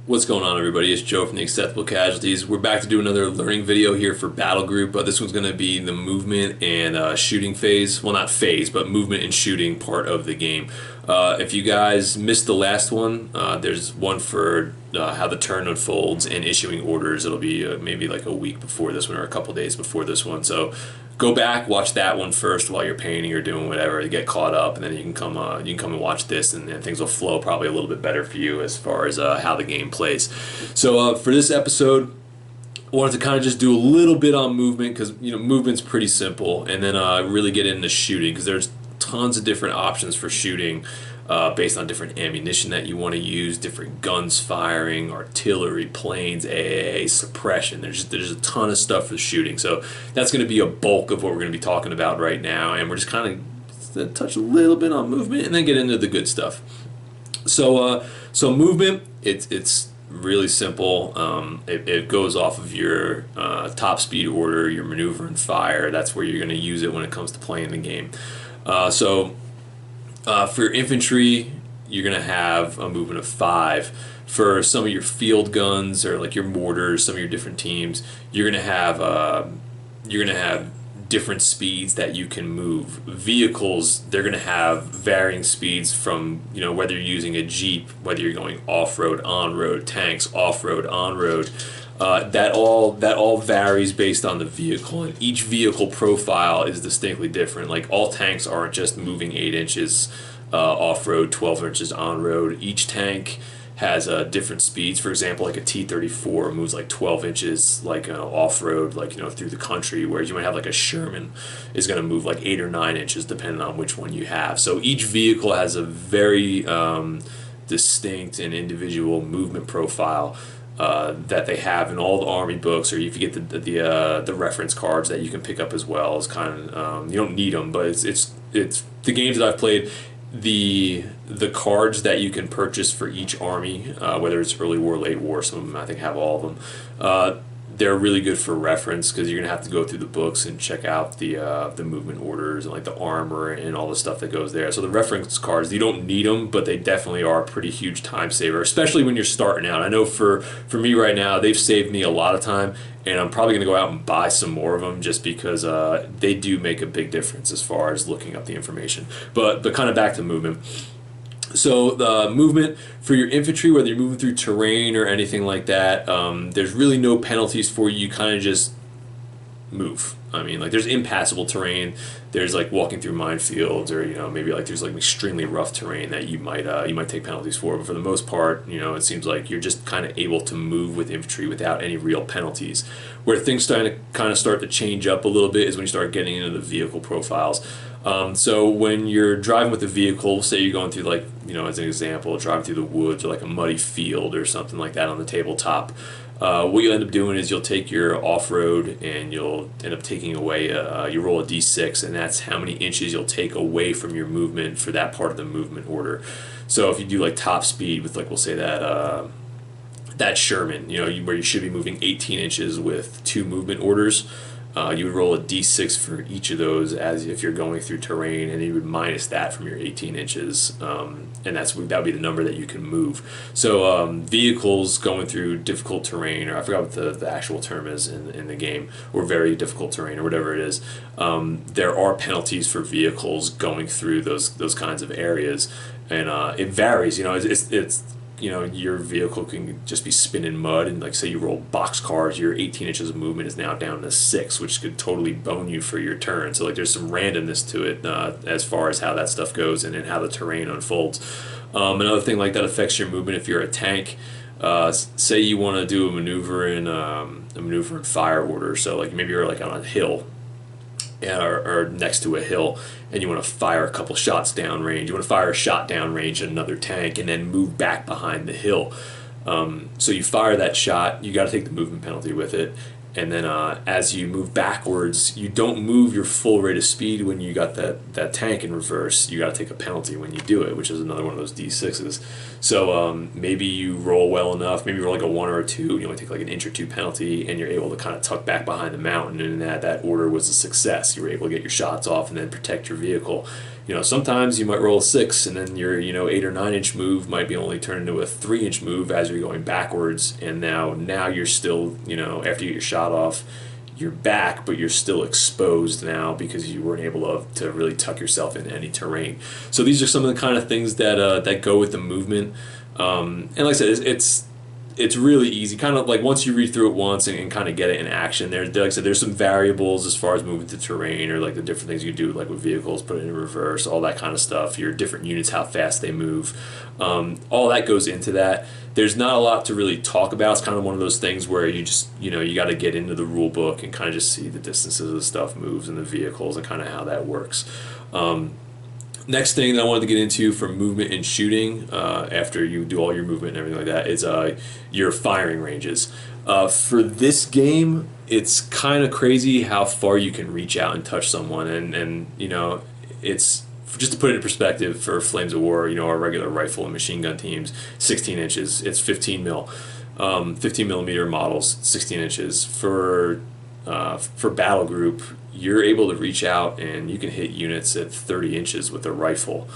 What's going on, everybody? It's Joe from the Acceptable Casualties. We're back to do another learning video here for Battlegroup. This one's going to be the movement and shooting phase. Well, not phase, but movement and shooting part of the game. If you guys missed the last one, there's one for how the turn unfolds and issuing orders. It'll be maybe like a week before this one or a couple days before this one. So go back, watch that one first while you're painting or doing whatever to get caught up, and then you can come and watch this, and then things will flow probably a little bit better for you as far as how the game plays. So for this episode, I wanted to kind of just do a little bit on movement because movement's pretty simple, and then really get into shooting because there's tons of different options for shooting. Based on different ammunition that you want to use, different guns firing, artillery, planes, AAA, suppression. There's a ton of stuff for shooting. So that's going to be a bulk of what we're going to be talking about right now. And we're just kind of touch a little bit on movement and then get into the good stuff. So movement, it's really simple. It goes off of your top speed order, your maneuver and fire. That's where you're going to use it when it comes to playing the game. For infantry, you're going to have a movement of 5. For some of your field guns or like your mortars, some of your different teams, you're going to have different speeds that you can move. Vehicles, they're going to have varying speeds from whether you're using a Jeep, whether you're going off-road, on-road, tanks, off-road, on-road. That all varies based on the vehicle, and each vehicle profile is distinctly different. Like all tanks aren't just moving 8 inches off-road, 12 inches on-road. Each tank has different speeds. For example, like a T-34 moves like 12 inches like off-road, like through the country, whereas you might have like a Sherman is going to move like 8 or 9 inches depending on which one you have. So each vehicle has a very distinct and individual movement profile that they have in all the Army books, or if you get the reference cards that you can pick up as well. Is kind of you don't need them, but it's the games that I've played. The cards that you can purchase for each army, whether it's early war, late war, some of them I think have all of them. They're really good for reference because you're gonna have to go through the books and check out the movement orders and like the armor and all the stuff that goes there. So the reference cards, you don't need them, but they definitely are a pretty huge time saver, especially when you're starting out. I know for me right now, they've saved me a lot of time, and I'm probably gonna go out and buy some more of them just because they do make a big difference as far as looking up the information. But kind of back to movement. So the movement for your infantry, whether you're moving through terrain or anything like that, there's really no penalties for you. You kind of just move. I mean, like there's impassable terrain. There's like walking through minefields, or maybe like there's like extremely rough terrain that you might take penalties for. But for the most part, it seems like you're just kind of able to move with infantry without any real penalties. Where things start to change up a little bit is when you start getting into the vehicle profiles. So when you're driving with a vehicle, say you're going through like, as an example, driving through the woods or like a muddy field or something like that on the tabletop, what you'll end up doing is you'll take your off-road and you'll end up taking away, you roll a d6, and that's how many inches you'll take away from your movement for that part of the movement order. So if you do like top speed with like, we'll say that Sherman, where you should be moving 18 inches with 2 movement orders, you would roll a d6 for each of those as if you're going through terrain, and you would minus that from your 18 inches, and that would be the number that you can move. So vehicles going through difficult terrain, or I forgot what the actual term is in the game, or very difficult terrain, or whatever it is, there are penalties for vehicles going through those kinds of areas, and it varies. It's your vehicle can just be spinning mud, and like say you roll boxcars, your 18 inches of movement is now down to 6, which could totally bone you for your turn. So like there's some randomness to it as far as how that stuff goes and how the terrain unfolds. Another thing like that affects your movement if you're a tank. Say you want to do a maneuver in fire order. So like maybe you're like on a hill, or next to a hill, and you want to fire a couple shots downrange. You want to fire a shot downrange at another tank and then move back behind the hill. So you fire that shot, you got to take the movement penalty with it, And then as you move backwards, you don't move your full rate of speed when you got that tank in reverse. You got to take a penalty when you do it, which is another one of those D6s. So maybe you roll well enough, maybe you roll like a 1 or a 2, you only take like an inch or 2 penalty, and you're able to kind of tuck back behind the mountain, and that order was a success. You were able to get your shots off and then protect your vehicle. Sometimes you might roll a 6, and then your 8 or 9 inch move might be only turned into a 3 inch move as you're going backwards, and now you're still, after you get your shot off, you're back, but you're still exposed now because you weren't able to really tuck yourself into any terrain. So these are some of the kind of things that go with the movement. And like I said, it's really easy. Kind of like once you read through it once and kind of get it in action. Like I said, there's some variables as far as moving the terrain or like the different things you do, like with vehicles, put it in reverse, all that kind of stuff. Your different units, how fast they move, all that goes into that. There's not a lot to really talk about. It's kind of one of those things where you just you got to get into the rule book and kind of just see the distances the stuff moves and the vehicles and kind of how that works. Next thing that I wanted to get into for movement and shooting, after you do all your movement and everything like that, is your firing ranges. For this game, it's kind of crazy how far you can reach out and touch someone, and it's just to put it in perspective for Flames of War. Our regular rifle and machine gun teams, 16 inches. It's 15 mil, 15 millimeter models, 16 inches. For Battlegroup, you're able to reach out and you can hit units at 30 inches with a rifle,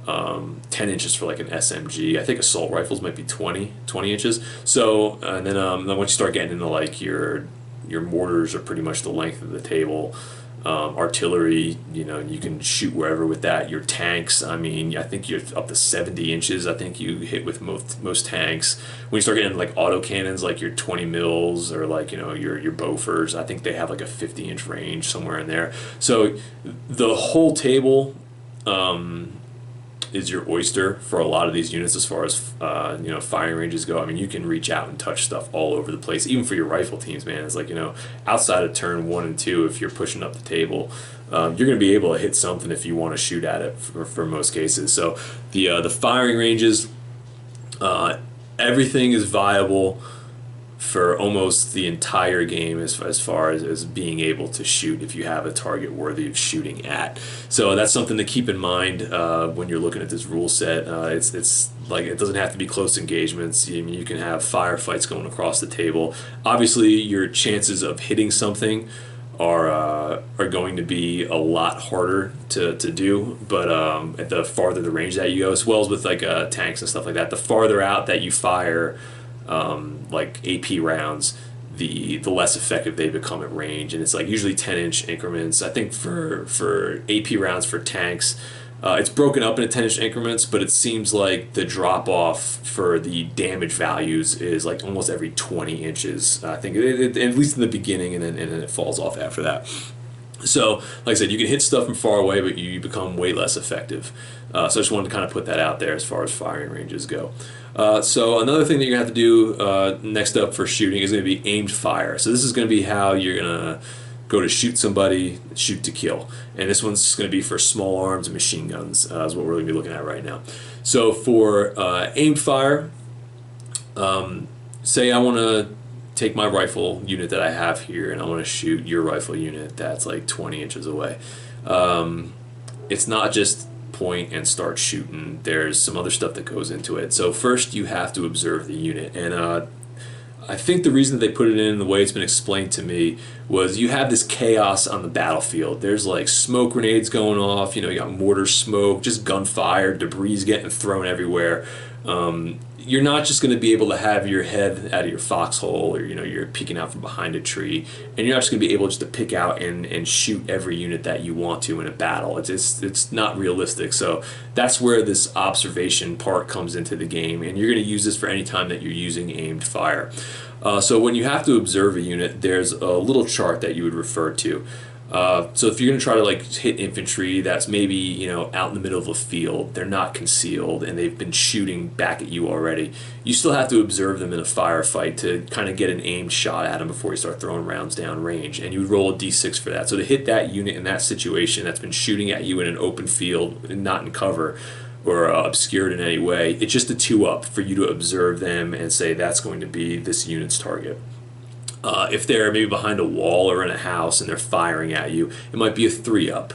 10 inches for like an SMG. I think assault rifles might be 20 inches. So and then once you start getting into like your mortars are pretty much the length of the table. Artillery, you can shoot wherever with that. Your tanks, I think you're up to 70 inches. I think you hit with most tanks. When you start getting like autocannons, like your 20 mils or like your Bofors, I think they have like a 50-inch range somewhere in there. So the whole table is your oyster for a lot of these units as far as firing ranges go. You can reach out and touch stuff all over the place, even for your rifle teams, man. It's like outside of turn 1 and 2, if you're pushing up the table, you're going to be able to hit something if you want to shoot at it for most cases. So the firing ranges, everything is viable for almost the entire game as far as being able to shoot if you have a target worthy of shooting at. So that's something to keep in mind when you're looking at this rule set. It's like it doesn't have to be close engagements. You can have firefights going across the table. Obviously, your chances of hitting something are going to be a lot harder to do, but at the farther the range that you go, as well as with like tanks and stuff like that, the farther out that you fire, like AP rounds, the less effective they become at range, and it's like usually 10-inch increments. I think for AP rounds for tanks, it's broken up into 10-inch increments, but it seems like the drop off for the damage values is like almost every 20 inches. I think at least in the beginning, and then it falls off after that. So, like I said, you can hit stuff from far away, but you become way less effective. So I just wanted to kind of put that out there as far as firing ranges go. So another thing that you're going to have to do next up for shooting is going to be aimed fire. So this is going to be how you're going to go to shoot somebody, shoot to kill. And this one's going to be for small arms and machine guns, is what we're going to be looking at right now. So for aimed fire, say I want to take my rifle unit that I have here and I want to shoot your rifle unit that's like 20 inches away. It's not just point and start shooting. There's some other stuff that goes into it. So first you have to observe the unit, and I think the reason that they put it in the way it's been explained to me was you have this chaos on the battlefield. There's like smoke grenades going off, you got mortar smoke, just gunfire, debris getting thrown everywhere. You're not just going to be able to have your head out of your foxhole, or you're peeking out from behind a tree, and you're not just going to be able just to pick out and shoot every unit that you want to in a battle. It's not realistic. So that's where this observation part comes into the game, and you're going to use this for any time that you're using aimed fire. So when you have to observe a unit, there's a little chart that you would refer to. So if you're going to try to like hit infantry that's maybe out in the middle of a field, they're not concealed and they've been shooting back at you already, you still have to observe them in a firefight to kind of get an aimed shot at them before you start throwing rounds down range, and you would roll a d6 for that. So to hit that unit in that situation that's been shooting at you in an open field and not in cover or obscured in any way, it's just a 2-up for you to observe them and say that's going to be this unit's target. If they're maybe behind a wall or in a house and they're firing at you, it might be a 3-up.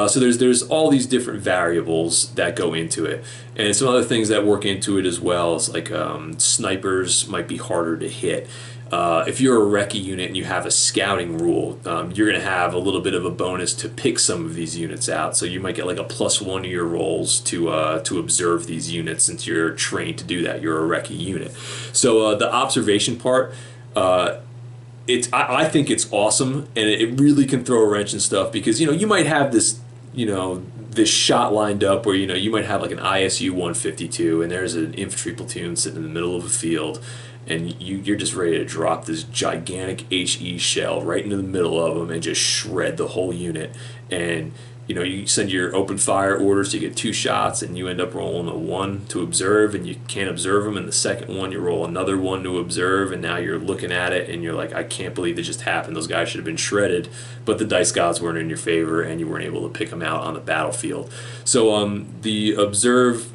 So there's all these different variables that go into it, and some other things that work into it as well is like snipers might be harder to hit. If you're a recce unit and you have a scouting rule, you're going to have a little bit of a bonus to pick some of these units out. So you might get like a +1 to your rolls to observe these units since you're trained to do that. You're a recce unit. So the observation part. I think it's awesome, and it really can throw a wrench and stuff because you might have this shot lined up where you might have like an ISU 152 and there's an infantry platoon sitting in the middle of a field, and you're just ready to drop this gigantic HE shell right into the middle of them and just shred the whole unit. And you send your open fire orders, so you get 2 shots, and you end up rolling a 1 to observe, and you can't observe them. And the second one, you roll another 1 to observe, and now you're looking at it, and you're like, I can't believe it just happened. Those guys should have been shredded, but the dice gods weren't in your favor, and you weren't able to pick them out on the battlefield. So the observe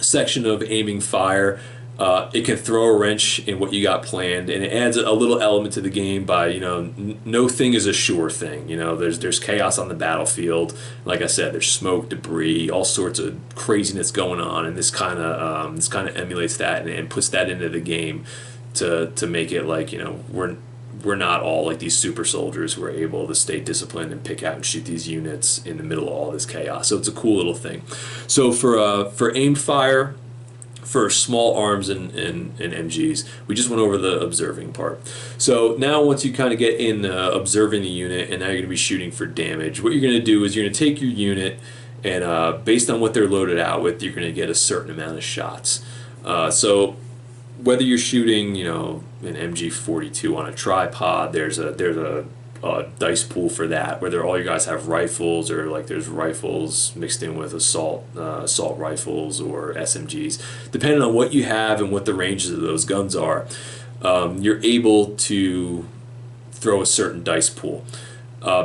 section of aiming fire. It can throw a wrench in what you got planned, and it adds a little element to the game by no thing is a sure thing. There's chaos on the battlefield. Like I said, there's smoke, debris, all sorts of craziness going on, and this kind of emulates that and puts that into the game to make it like we're not all like these super soldiers who are able to stay disciplined and pick out and shoot these units in the middle of all this chaos. So it's a cool little thing. So for aimed fire. For small arms and MGs, we just went over the observing part. So now once you kind of get in observing the unit, and now you're going to be shooting for damage, what you're going to do is you're going to take your unit, and based on what they're loaded out with, you're going to get a certain amount of shots. So whether you're shooting, an MG42 on a tripod, there's a dice pool for that, whether all you guys have rifles or like there's rifles mixed in with assault rifles or SMGs. Depending on what you have and what the ranges of those guns are, you're able to throw a certain dice pool.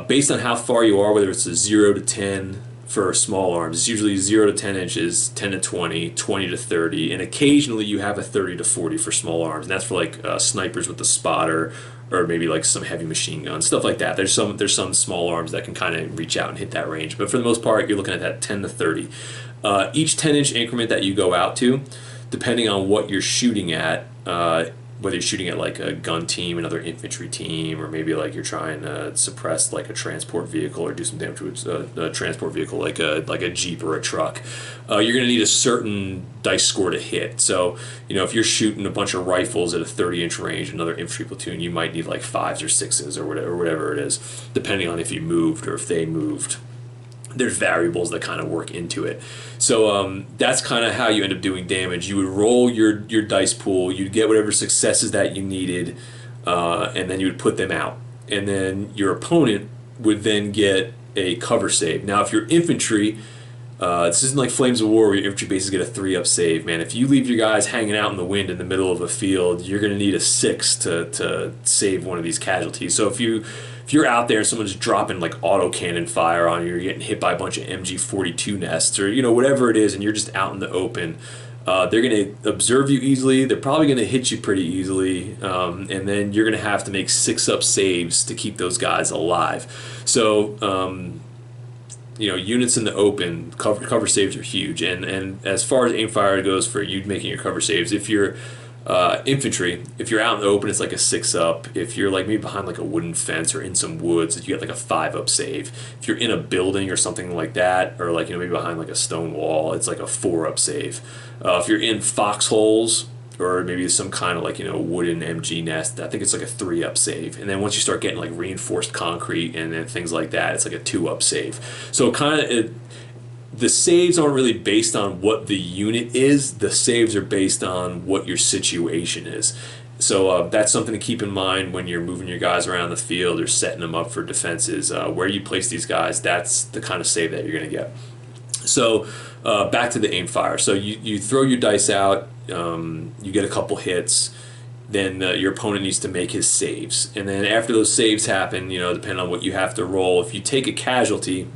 Based on how far you are, whether it's a 0 to 10 for small arms, it's usually 0 to 10 inches, 10 to 20, 20 to 30, and occasionally you have a 30 to 40 for small arms, and that's for like snipers with the spotter, or maybe like some heavy machine guns, stuff like that. There's some small arms that can kind of reach out and hit that range, but for the most part, you're looking at that 10 to 30. Each 10-inch increment that you go out to, depending on what you're shooting at, whether you're shooting at like a gun team, another infantry team, or maybe like you're trying to suppress like a transport vehicle or do some damage to a transport vehicle like a Jeep or a truck, you're going to need a certain dice score to hit. So if you're shooting a bunch of rifles at a 30-inch range, another infantry platoon, you might need like 5s or 6s or whatever it is, depending on if you moved or if they moved. There's variables that kind of work into it. So that's kind of how you end up doing damage. You would roll your dice pool, you'd get whatever successes that you needed, and then you would put them out. And then your opponent would then get a cover save. Now if you're infantry, this isn't like Flames of War where your infantry bases get a 3-up save, man. If you leave your guys hanging out in the wind in the middle of a field, you're going to need a 6 to save one of these casualties. So if you're out there and someone's dropping like autocannon fire on you, you're getting hit by a bunch of MG42 nests or whatever it is, and you're just out in the open, they're going to observe you easily. They're probably going to hit you pretty easily, and then you're going to have to make 6-up saves to keep those guys alive. So units in the open, cover saves are huge, and as far as aim fire goes for you making your cover saves, if you're infantry, if you're out in the open, it's like a 6-up. If you're like maybe behind like a wooden fence or in some woods, you get like a 5-up save. If you're in a building or something like that, or like maybe behind like a stone wall, it's like a 4-up save. If you're in foxholes or maybe some kind of like wooden MG nest, I think it's like a 3-up save. And then once you start getting like reinforced concrete and then things like that, it's like a 2-up save. So the saves aren't really based on what the unit is. The saves are based on what your situation is. So that's something to keep in mind when you're moving your guys around the field or setting them up for defenses. Where you place these guys, that's the kind of save that you're going to get. So back to the aim fire. So you throw your dice out, you get a couple hits, then your opponent needs to make his saves. And then after those saves happen, depending on what you have to roll, if you take a casualty,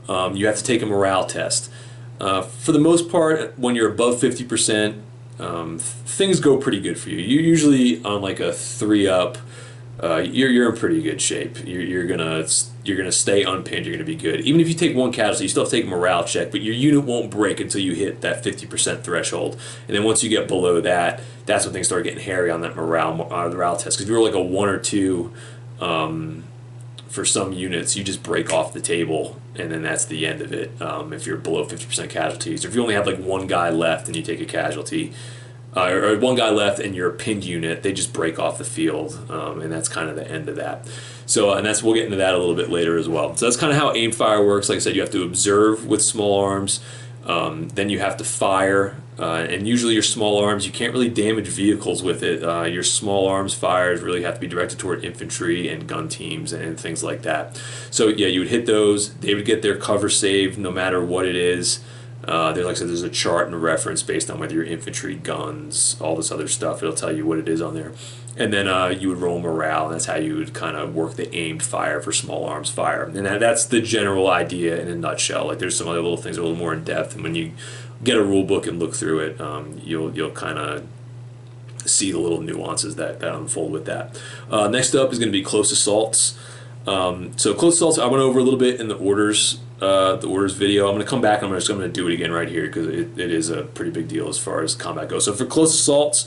you have to take a morale test. For the most part, when you're above 50%, things go pretty good for you. You usually on like a 3-up, you're in pretty good shape. You're gonna stay unpinned. You're gonna be good. Even if you take one casualty, you still have to take a morale check, but your unit won't break until you hit that 50% threshold. And then once you get below that, that's when things start getting hairy on that morale test. Because if you were like a 1 or 2, for some units, you just break off the table, and then that's the end of it. If you're below 50% casualties, or if you only have like one guy left and you take a casualty, or one guy left and you're a pinned unit, they just break off the field, and that's kind of the end of that. So, and we'll get into that a little bit later as well. So that's kind of how aim fire works. Like I said, you have to observe with small arms, then you have to fire, and usually your small arms, you can't really damage vehicles with it. Your small arms fires really have to be directed toward infantry and gun teams and things like that. So yeah, you would hit those. They would get their cover saved no matter what it is. Like I said, there's a chart and a reference based on whether you're infantry, guns, all this other stuff. It'll tell you what it is on there. And then you would roll morale, and that's how you would kind of work the aimed fire for small arms fire. And that's the general idea in a nutshell. Like there's some other little things a little more in depth, and when you get a rule book and look through it, you'll kind of see the little nuances that unfold with that. Next up is going to be close assaults. So close assaults, I went over a little bit in the orders video. I'm going to come back and I'm just going to do it again right here because it is a pretty big deal as far as combat goes. So for close assaults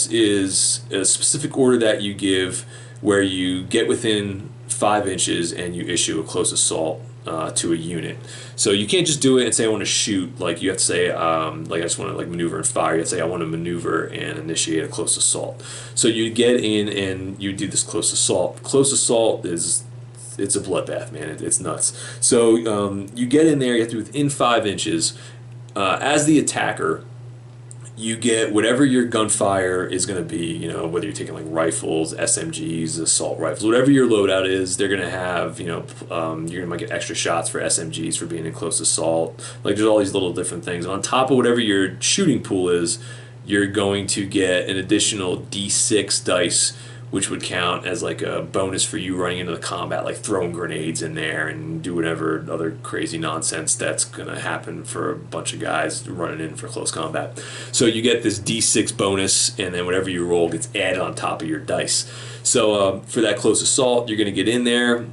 is a specific order that you give where you get within 5 inches and you issue a close assault to a unit. So you can't just do it and say I want to shoot. Like you have to say like I just want to like maneuver and fire. You have to say I want to maneuver and initiate a close assault. So you get in and you do this close assault. Close assault it's a bloodbath, man. It's nuts. So you get in there. You have to be within 5 inches. As the attacker, you get whatever your gunfire is going to be, you know, whether you're taking like rifles, SMGs, assault rifles, whatever your loadout is, they're going to have, you know, you're going to get extra shots for SMGs for being in close assault. Like there's all these little different things. On top of whatever your shooting pool is, you're going to get an additional D6 dice, which would count as like a bonus for you running into the combat, like throwing grenades in there and do whatever other crazy nonsense that's going to happen for a bunch of guys running in for close combat. So you get this D6 bonus, and then whatever you roll gets added on top of your dice. So for that close assault, you're going to get in there.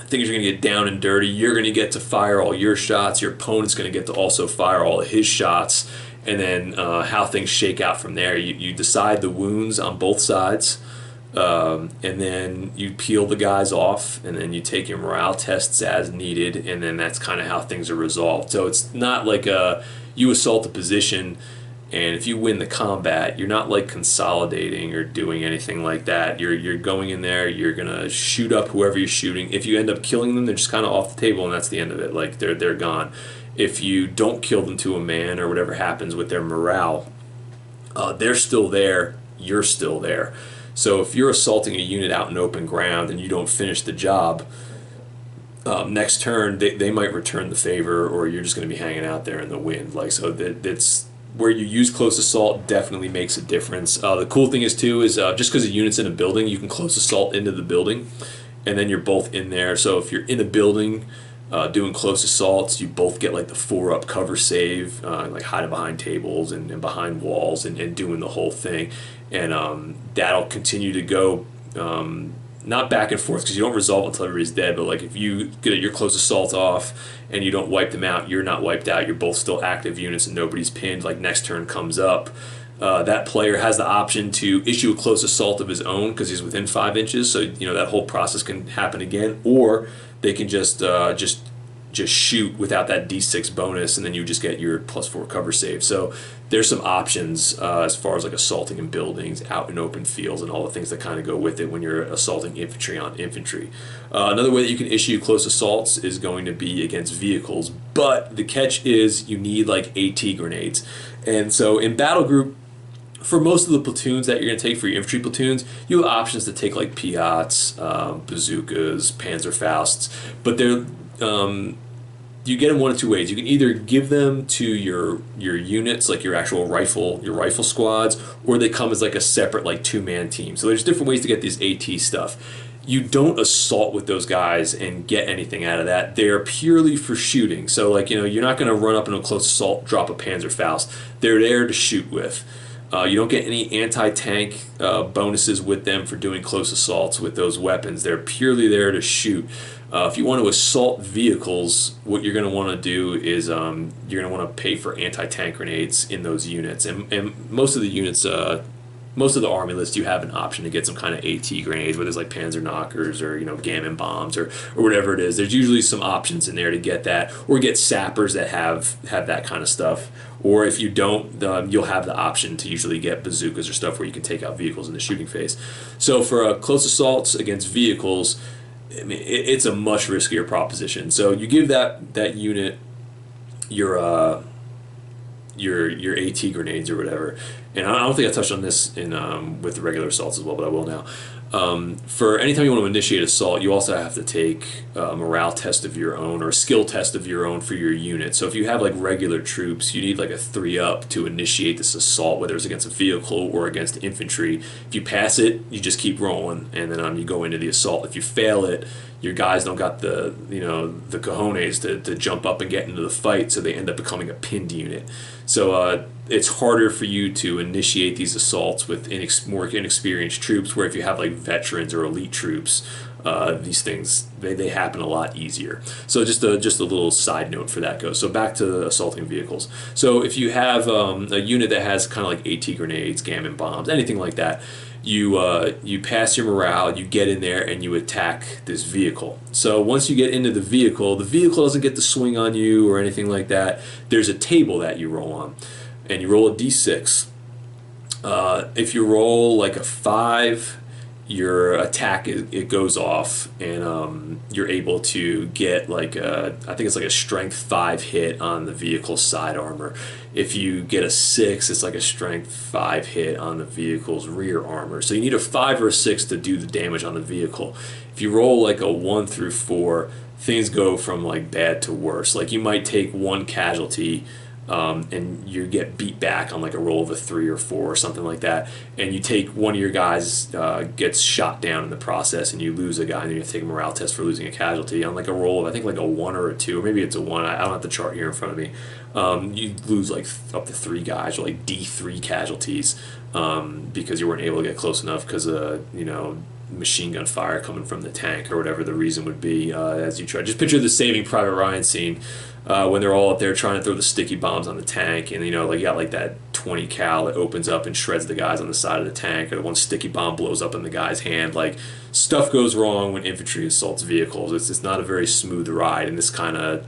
Things are going to get down and dirty. You're going to get to fire all your shots. Your opponent's going to get to also fire all of his shots. And then how things shake out from there. You decide the wounds on both sides. And then you peel the guys off, and then you take your morale tests as needed, and then that's kind of how things are resolved. So it's not like you assault a position, and if you win the combat, you're not like consolidating or doing anything like that. You're going in there, you're gonna shoot up whoever you're shooting. If you end up killing them, they're just kind of off the table, and that's the end of it. Like they're gone. If you don't kill them to a man or whatever happens with their morale, they're still there. You're still there. So if you're assaulting a unit out in open ground and you don't finish the job, next turn they might return the favor, or you're just going to be hanging out there in the wind. Like so, that's where you use close assault definitely makes a difference. The cool thing is too is just because a unit's in a building, you can close assault into the building, and then you're both in there. So if you're in a building doing close assaults, you both get like the 4-up cover save, like hiding behind tables and behind walls and doing the whole thing. And that'll continue to go not back and forth because you don't resolve until everybody's dead, but like if you get your close assault off and you don't wipe them out, you're not wiped out, you're both still active units and nobody's pinned. Like next turn comes up, that player has the option to issue a close assault of his own because he's within 5 inches, so you know that whole process can happen again, or they can just shoot without that D6 bonus, and then you just get your +4 cover save. So there's some options as far as like assaulting in buildings, out in open fields, and all the things that kind of go with it when you're assaulting infantry on infantry. Another way that you can issue close assaults is going to be against vehicles, but the catch is you need like AT grenades. And so in Battlegroup, for most of the platoons that you're going to take for your infantry platoons, you have options to take like Piats, bazookas, Panzerfausts, but they're you get them one of two ways. You can either give them to your units, like your actual rifle squads, or they come as like a separate like 2-man team. So there's different ways to get this AT stuff. you don't assault with those guys and get anything out of that. They're purely for shooting. So like, you're not going to run up in a close assault, drop a Panzerfaust. They're there to shoot with. You don't get any anti-tank bonuses with them for doing close assaults with those weapons. They're purely there to shoot. If you want to assault vehicles, what you're going to want to do is you're going to want to pay for anti-tank grenades in those units. And most of the units, most of the army list, you have an option to get some kind of AT grenades, whether it's like Panzer knockers or gammon bombs or whatever it is. There's usually some options in there to get that, or get sappers that have that kind of stuff. Or if you don't, you'll have the option to usually get bazookas or stuff where you can take out vehicles in the shooting phase. So for close assaults against vehicles, I mean, it's a much riskier proposition. So you give that unit your AT grenades or whatever. And I don't think I touched on this in with the regular assaults as well, but I will now. For anytime you want to initiate assault, you also have to take a morale test of your own or a skill test of your own for your unit. So if you have like regular troops, you need like a 3-up to initiate this assault, whether it's against a vehicle or against infantry. If you pass it, you just keep rolling, and then you go into the assault. If you fail it, your guys don't got the the cojones to jump up and get into the fight, so they end up becoming a pinned unit. So it's harder for you to initiate these assaults with more inexperienced troops, where if you have like veterans or elite troops, these things they happen a lot easier. So just a little side note for that goes. So back to assaulting vehicles. So if you have a unit that has kind of like AT grenades, gammon bombs, anything like that, you pass your morale, you get in there, and you attack this vehicle. So once you get into the vehicle doesn't get to swing on you or anything like that. There's a table that you roll on, and you roll a d6. If you roll like a 5, your attack it goes off, and you're able to get like I think it's like a strength 5 hit on the vehicle's side armor. If you get a 6, it's like a strength 5 hit on the vehicle's rear armor. So you need a 5 or a 6 to do the damage on the vehicle. If you roll like a 1 through 4, things go from like bad to worse. Like you might take 1 casualty, and you get beat back on like a roll of a 3 or 4 or something like that, and you take one of your guys gets shot down in the process, and you lose a guy, and you have to take a morale test for losing a casualty on like a roll of I think like a 1 or a 2, or maybe it's a 1. I don't have the chart here in front of me. You lose like up to 3 guys, or like D3 casualties, because you weren't able to get close enough because of machine gun fire coming from the tank or whatever the reason would be. As you try, just picture the Saving Private Ryan scene. When they're all up there trying to throw the sticky bombs on the tank, and like you got like that 20 cal that opens up and shreds the guys on the side of the tank, or the one sticky bomb blows up in the guy's hand. Like, stuff goes wrong when infantry assaults vehicles. It's not a very smooth ride, and this kind of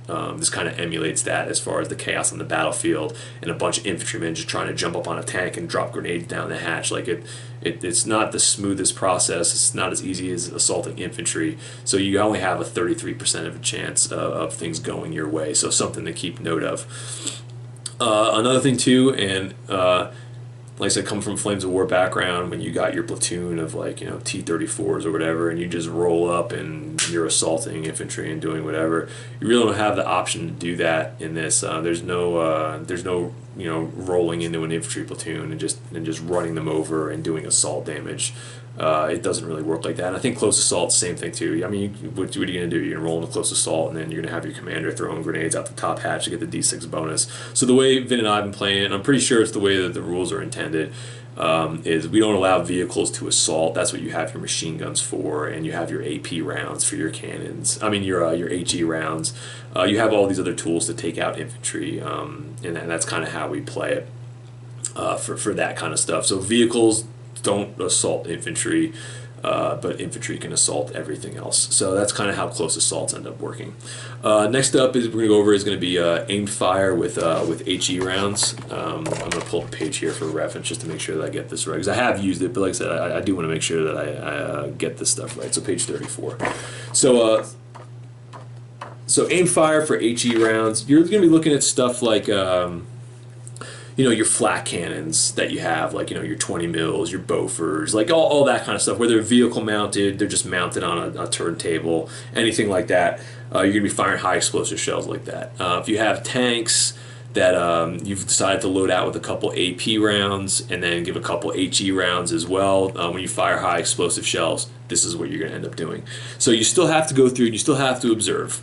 emulates that as far as the chaos on the battlefield and a bunch of infantrymen just trying to jump up on a tank and drop grenades down the hatch. Like it's not the smoothest process. It's not as easy as assaulting infantry. So you only have a 33% of a chance of things going your way. So something to keep note of. Another thing too, and like I said, come from Flames of War background, when you got your platoon of like T-34s or whatever, and you just roll up and you're assaulting infantry and doing whatever, you really don't have the option to do that in this. There's no rolling into an infantry platoon and just running them over and doing assault damage. It doesn't really work like that. And I think close assault, same thing too. I mean, what are you going to do? You're going to roll in a close assault, and then you're going to have your commander throwing grenades out the top hatch to get the D6 bonus. So the way Vin and I have been playing it, and I'm pretty sure it's the way that the rules are intended, is we don't allow vehicles to assault. That's what you have your machine guns for, and you have your AP rounds for your cannons. I mean, your HE rounds. You have all these other tools to take out infantry, and that's kind of how we play it for that kind of stuff. So vehicles don't assault infantry, but infantry can assault everything else. So that's kind of how close assaults end up working. Next up is we're going to go over is going to be aimed fire with HE rounds. I'm going to pull up a page here for reference just to make sure that I get this right, because I have used it, but like I said, I do want to make sure that I get this stuff right. So page 34. So aimed fire for HE rounds, you're going to be looking at stuff like your flat cannons that you have, like your 20 mils, your Bofors, like all that kind of stuff, where they're vehicle mounted, they're just mounted on a turntable, anything like that. You're going to be firing high explosive shells like that. If you have tanks that you've decided to load out with a couple AP rounds and then give a couple HE rounds as well. When you fire high explosive shells, this is what you're going to end up doing. So you still have to go through, you still have to observe.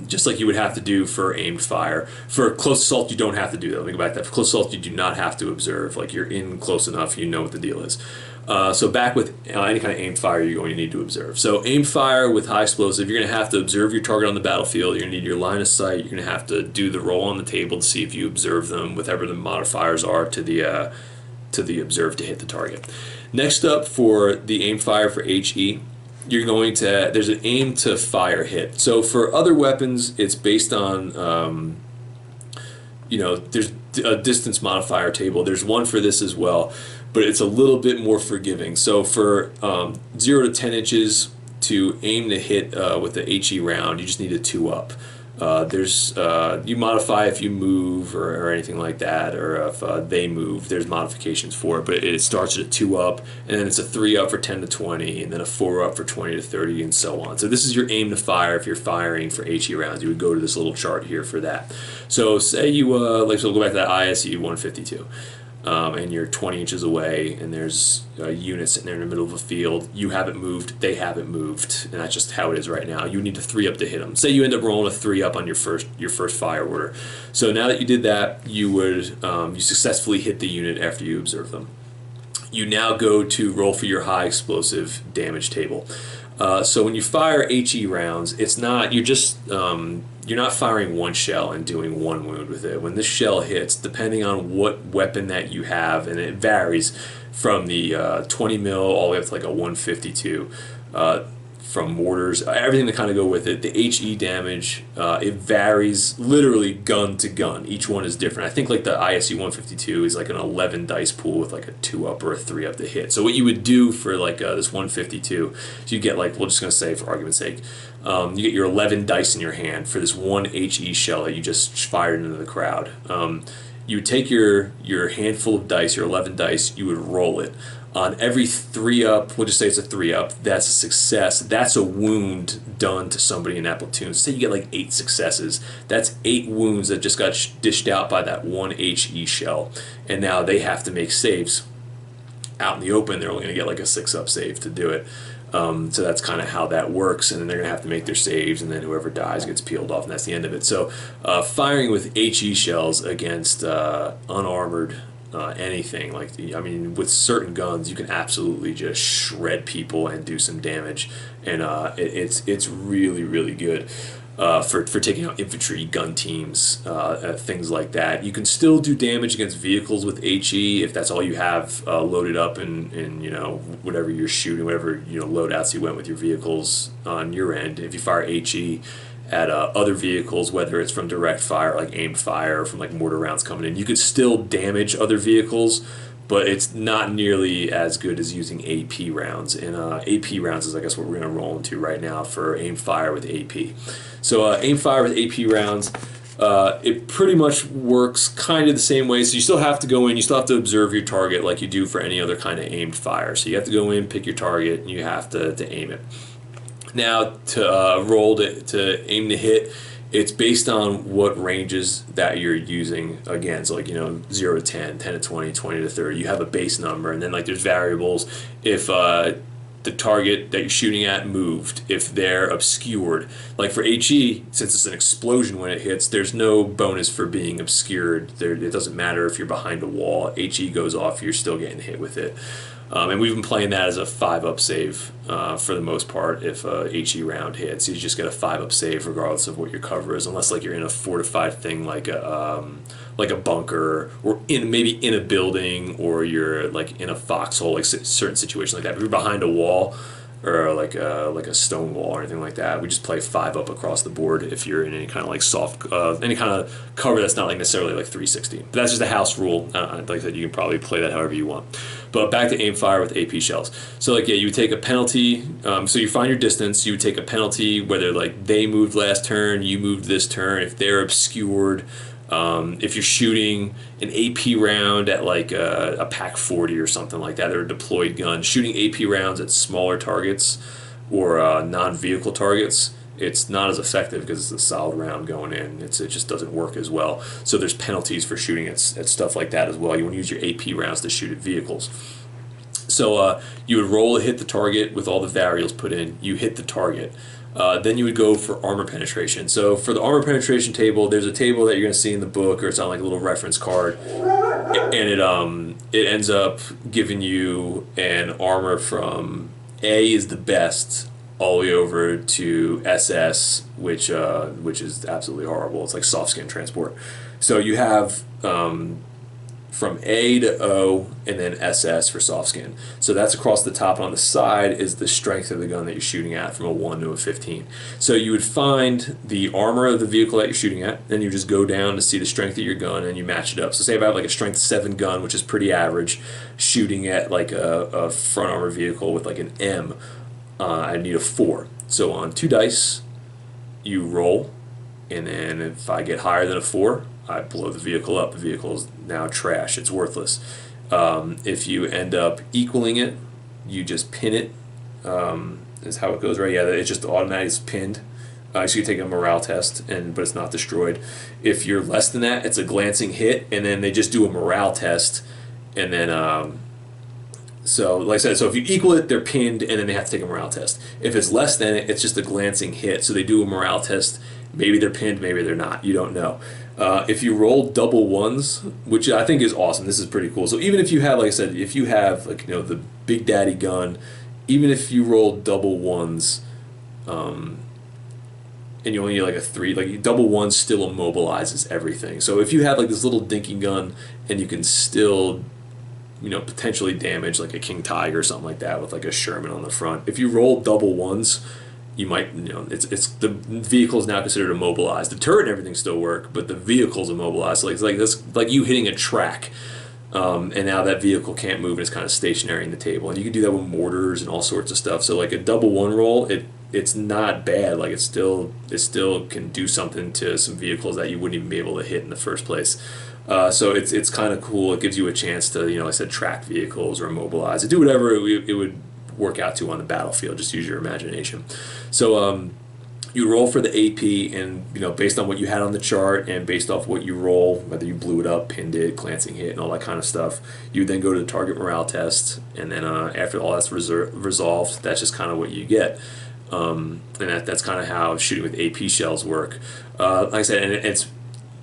Just like you would have to do for aimed fire. For close assault, you don't have to do that. Let me go back to that. For close assault, you do not have to observe. Like, you're in close enough, you know what the deal is. So back with any kind of aimed fire, you're going to need to observe. So aimed fire with high explosive, you're going to have to observe your target on the battlefield. You're going to need your line of sight. You're going to have to do the roll on the table to see if you observe them, whatever the modifiers are to the observe to hit the target. Next up, for the aimed fire for HE, you're going to, there's an aim to fire hit. So for other weapons, it's based on, there's a distance modifier table. There's one for this as well, but it's a little bit more forgiving. So for 0 to 10 inches to aim to hit with the HE round, you just need a 2-up. You modify if you move or anything like that, or if they move, there's modifications for it, but it starts at a 2-up, and then it's a 3-up for 10 to 20, and then a 4-up for 20 to 30, and so on. So this is your aim to fire. If you're firing for HE rounds, you would go to this little chart here for that. So say you, so we'll go back to that ISU 152. And you're 20 inches away, and there's a unit sitting there in the middle of a field. You haven't moved, they haven't moved, and that's just how it is right now. You need a 3-up to hit them. Say you end up rolling a 3-up on your first fire order. So now that you did that, you would you successfully hit the unit after you observe them. You now go to roll for your high explosive damage table. So when you fire HE rounds, it's not, you're not firing one shell and doing one wound with it. When this shell hits, depending on what weapon that you have, and it varies from the 20 mil all the way up to like a 152, from mortars, everything that kind of go with it. The HE damage, it varies literally gun to gun. Each one is different. I think like the ISU 152 is like an 11 dice pool with like a 2-up or a 3-up to hit. So what you would do for like this 152 is you get, like, we're just going to say for argument's sake, you get your 11 dice in your hand for this one HE shell that you just fired into the crowd. You would take your handful of dice, your 11 dice, you would roll it. On every 3-up, we'll just say it's a 3-up, that's a success. That's a wound done to somebody in that platoon. Say you get like 8 successes. That's 8 wounds that just got dished out by that one HE shell. And now they have to make saves. Out in the open, they're only going to get like a 6-up save to do it. So that's kind of how that works, and then they're going to have to make their saves, and then whoever dies gets peeled off, and that's the end of it. So firing with HE shells against unarmored anything, like, I mean, with certain guns, you can absolutely just shred people and do some damage, and it's really, really good. For taking out infantry, gun teams, things like that. You can still do damage against vehicles with HE if that's all you have loaded up in whatever you're shooting, whatever loadouts you went with your vehicles on your end. If you fire HE at other vehicles, whether it's from direct fire, like aimed fire, or from like mortar rounds coming in, you could still damage other vehicles, but it's not nearly as good as using AP rounds. And AP rounds is, I guess, what we're going to roll into right now for aim fire with AP. So aim fire with AP rounds, it pretty much works kind of the same way. So you still have to go in, you still have to observe your target like you do for any other kind of aimed fire. So you have to go in, pick your target, and you have to aim it. Now, to roll to aim to hit, it's based on what ranges that you're using. Again, so like 0 to 10, 10 to 20, 20 to 30. You have a base number, and then like there's variables. If the target that you're shooting at moved, if they're obscured, like for HE, since it's an explosion when it hits, there's no bonus for being obscured. It doesn't matter if you're behind a wall. HE goes off, you're still getting hit with it. And we've been playing that as a 5-up save for the most part. If a HE round hits, you just get a 5-up save regardless of what your cover is, unless like you're in a fortified thing like a bunker, or maybe in a building, or you're like in a foxhole, like certain situations like that. If you're behind a wall, or like a stone wall or anything like that, we just play 5-up across the board if you're in any kind of like soft, any kind of cover that's not like necessarily like 360. But that's just a house rule. Like I said, you can probably play that however you want. But back to aim fire with AP shells. So like, yeah, you would take a penalty. So you find your distance. You would take a penalty whether like they moved last turn, you moved this turn. If they're obscured. If you're shooting an AP round at like a Pac 40 or something like that, or a deployed gun, shooting AP rounds at smaller targets or non-vehicle targets, it's not as effective because it's a solid round going in. It just doesn't work as well. So there's penalties for shooting at stuff like that as well. You want to use your AP rounds to shoot at vehicles. So you would roll to hit the target with all the variables put in. You hit the target. Then you would go for armor penetration. So for the armor penetration table, there's a table that you're going to see in the book, or it's on like a little reference card, and it ends up giving you an armor from A is the best all the way over to SS, which is absolutely horrible. It's like soft skin transport. So you have from A to O, and then SS for soft skin. So that's across the top, and on the side is the strength of the gun that you're shooting at from a 1 to a 15. So you would find the armor of the vehicle that you're shooting at, then you just go down to see the strength of your gun, and you match it up. So say if I have like a strength 7 gun, which is pretty average, shooting at like a front armor vehicle with like an M, I need a 4. So on 2 dice, you roll, and then if I get higher than a 4, I blow the vehicle up. The vehicle is now trash. It's worthless. If you end up equaling it, you just pin it. Is how it goes, right? Yeah, it's just automatically pinned. So you take a morale test, but it's not destroyed. If you're less than that, it's a glancing hit, and then they just do a morale test, and then so like I said, so if you equal it, they're pinned, and then they have to take a morale test. If it's less than it, it's just a glancing hit. So they do a morale test. Maybe they're pinned, maybe they're not. You don't know. If you roll double ones, which I think is awesome, this is pretty cool. So even if you have, like I said, if you have like the Big Daddy gun, even if you roll double ones, and you only get like a 3, like double ones still immobilizes everything. So if you have like this little dinky gun and you can still potentially damage like a King Tiger or something like that with like a Sherman on the front, if you roll double ones, you might, it's the vehicle is now considered immobilized. The turret and everything still work, but the vehicle's immobilized. So it's like you hitting a track, and now that vehicle can't move and it's kind of stationary in the table. And you can do that with mortars and all sorts of stuff. So like a double 1 roll, it's not bad. Like it still can do something to some vehicles that you wouldn't even be able to hit in the first place. So it's kind of cool. It gives you a chance to, like I said, track vehicles or immobilize it, do whatever it would work out to on the battlefield. Just use your imagination. So you roll for the AP, and based on what you had on the chart and based off what you roll, whether you blew it up, pinned it, glancing hit, and all that kind of stuff, you then go to the target morale test, and then after all that's resolved, that's just kind of what you get. And that's kind of how shooting with AP shells work. Like I said, and it's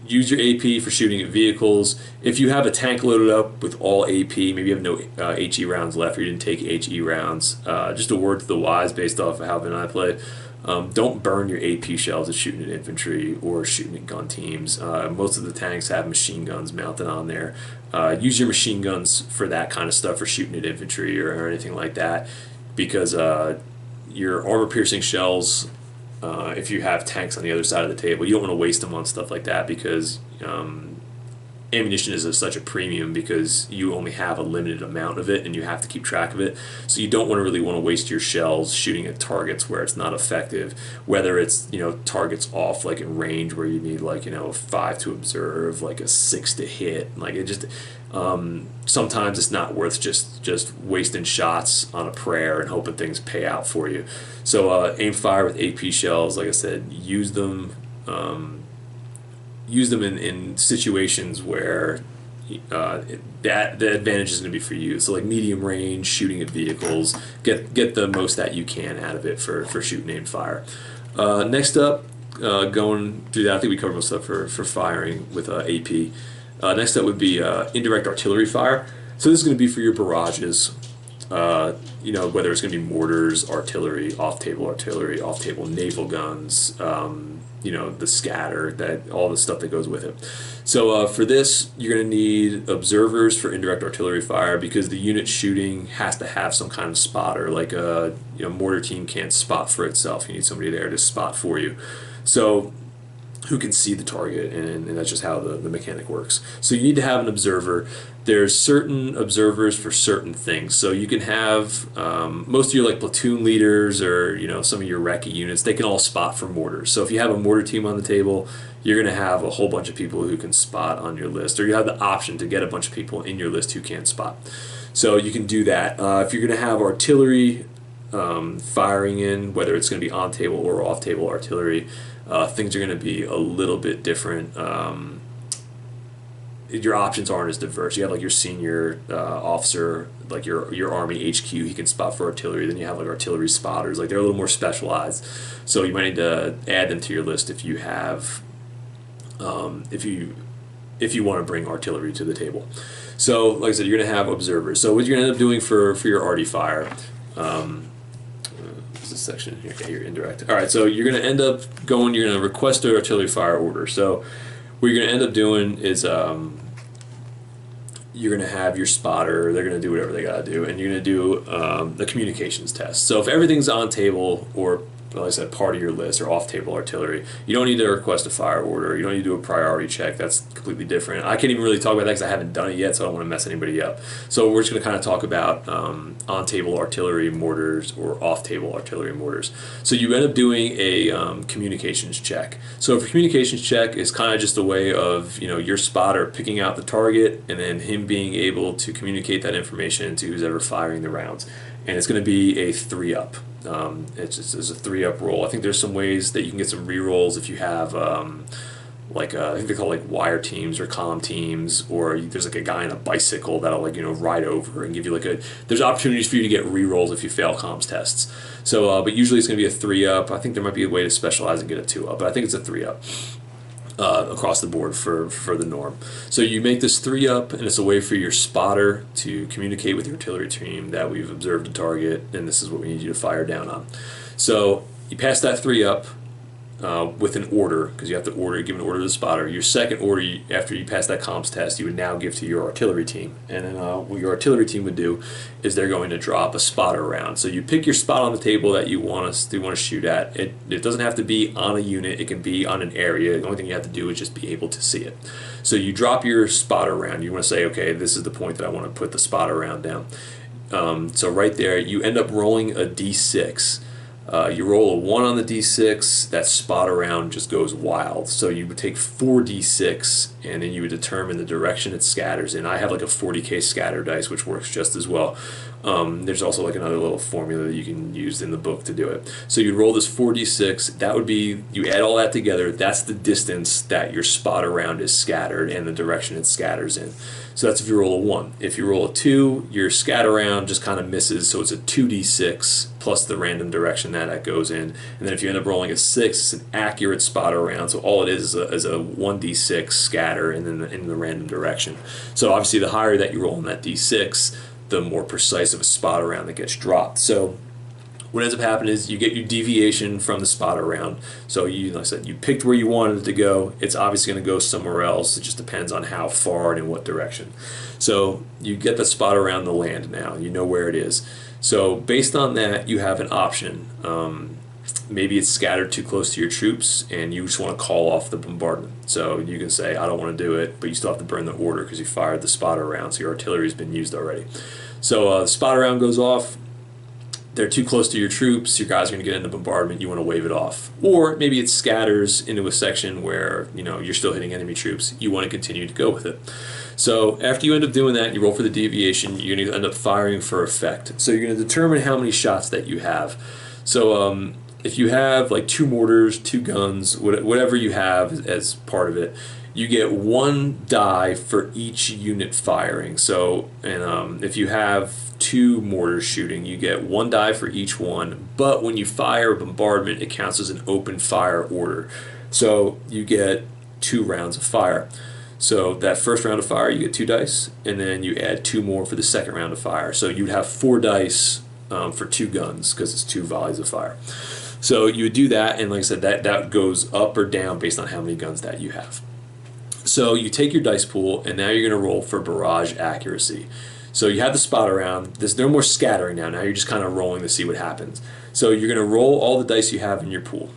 use your AP for shooting at vehicles. If you have a tank loaded up with all AP, maybe you have no HE rounds left, or you didn't take HE rounds, just a word to the wise based off of how Vin and I play. Don't burn your AP shells at shooting at infantry or shooting at gun teams. Most of the tanks have machine guns mounted on there. Use your machine guns for that kind of stuff, for shooting at infantry or anything like that, because your armor-piercing shells, if you have tanks on the other side of the table, you don't want to waste them on stuff like that, because ammunition is such a premium because you only have a limited amount of it and you have to keep track of it. So you don't really want to waste your shells shooting at targets where it's not effective, whether it's targets off like in range where you need like a 5 to observe, like a 6 to hit. Like it just sometimes it's not worth just wasting shots on a prayer and hoping things pay out for you. So aim fire with AP shells, like I said, use them in situations where that the advantage is going to be for you. So like medium range, shooting at vehicles, get the most that you can out of it for shooting aim fire. Next up, going through that, I think we covered most stuff for firing with AP. Next up would be indirect artillery fire. So this is going to be for your barrages. Whether it's going to be mortars, artillery, off-table naval guns, the scatter, all the stuff that goes with it. So for this, you're going to need observers for indirect artillery fire, because the unit shooting has to have some kind of spotter. Like a mortar team can't spot for itself. You need somebody there to spot for you. So who can see the target, and that's just how the mechanic works. So you need to have an observer. There's certain observers for certain things. So you can have most of your like platoon leaders or some of your recce units, they can all spot for mortars. So if you have a mortar team on the table, you're going to have a whole bunch of people who can spot on your list, or you have the option to get a bunch of people in your list who can spot. So you can do that. If you're going to have artillery, firing in, whether it's going to be on table or off table artillery, things are going to be a little bit different. Your options aren't as diverse. You have like your senior officer, like your Army HQ, he can spot for artillery. Then you have like artillery spotters, like they're a little more specialized. So you might need to add them to your list if you have, if you want to bring artillery to the table. So like I said, you're going to have observers. So what you're going to end up doing for your arty fire. This section here, okay, your indirect. All right, so you're going to end up going. You're going to request an artillery fire order. So what you're going to end up doing is you're going to have your spotter. They're going to do whatever they got to do, and you're going to do the communications test. So if everything's on table, or like I said, part of your list, or off table artillery, you don't need to request a fire order. You don't need to do a priority check. That's completely different. I can't even really talk about that because I haven't done it yet, so I don't want to mess anybody up. So we're just going to kind of talk about on table artillery mortars or off table artillery mortars. So you end up doing a communications check. So a communications check is kind of just a way of, you know, your spotter picking out the target and then him being able to communicate that information to who's ever firing the rounds. And it's going to be a 3-up. It's a 3-up roll. I think there's some ways that you can get some re-rolls if you have I think they call like wire teams or comm teams, or there's like a guy on a bicycle that'll like, you know, ride over and give you like there's opportunities for you to get re-rolls if you fail comms tests. So but usually it's going to be a 3-up. I think there might be a way to specialize and get a 2-up, but I think it's a 3-up. Across the board for the norm. So you make this 3-up, and it's a way for your spotter to communicate with your artillery team that we've observed a target, and this is what we need you to fire down on. So you pass that 3-up with an order, because you have to give an order to the spotter. Your second order, after you pass that comms test, you would now give to your artillery team. And then what your artillery team would do is they're going to drop a spotter round. So you pick your spot on the table that you want to shoot at. It doesn't have to be on a unit. It can be on an area. The only thing you have to do is just be able to see it. So you drop your spotter round. You want to say, okay, this is the point that I want to put the spotter round down. So right there, you end up rolling a d6. You roll a 1 on the d6, that spotter round just goes wild. So you would take 4d6, and then you would determine the direction it scatters in. I have like a 40k scatter dice, which works just as well. There's also like another little formula that you can use in the book to do it. So you roll this 4d6, that would be, you add all that together, that's the distance that your spotter round is scattered and the direction it scatters in. So that's if you roll a 1. If you roll a 2, your scatter round just kind of misses, so it's a 2d6 plus the random direction that goes in. And then if you end up rolling a 6, it's an accurate spotter round, so all it is a 1d6 scatter in the random direction. So obviously the higher that you roll in that d6, the more precise of a spotter round that gets dropped. So what ends up happening is you get your deviation from the spotter round. So like I said, you picked where you wanted it to go. It's obviously going to go somewhere else. It just depends on how far and in what direction. So you get the spotter round to land now. You know where it is. So based on that, you have an option. Maybe it's scattered too close to your troops and you just want to call off the bombardment. So you can say, I don't want to do it, but you still have to burn the order because you fired the spotter round, so your artillery's been used already. So the spotter round goes off. They're too close to your troops, your guys are going to get into bombardment, you want to wave it off. Or maybe it scatters into a section where, you know, you're still hitting enemy troops, you want to continue to go with it. So after you end up doing that, you roll for the deviation, you're going to end up firing for effect. So you're going to determine how many shots that you have. So if you have like 2 mortars, 2 guns, whatever you have as part of it, you get 1 die for each unit firing. So, and if you have 2 mortars shooting, you get 1 die for each one, but when you fire a bombardment, it counts as an open fire order. So you get 2 rounds of fire. So that first round of fire, you get 2 dice, and then you add 2 more for the second round of fire. So you'd have 4 dice for 2 guns, because it's 2 volleys of fire. So you would do that, and like I said, that goes up or down based on how many guns that you have. So you take your dice pool, and now you're going to roll for barrage accuracy. So you have the spotter round. There's no more scattering now. Now you're just kind of rolling to see what happens. So you're going to roll all the dice you have in your pool.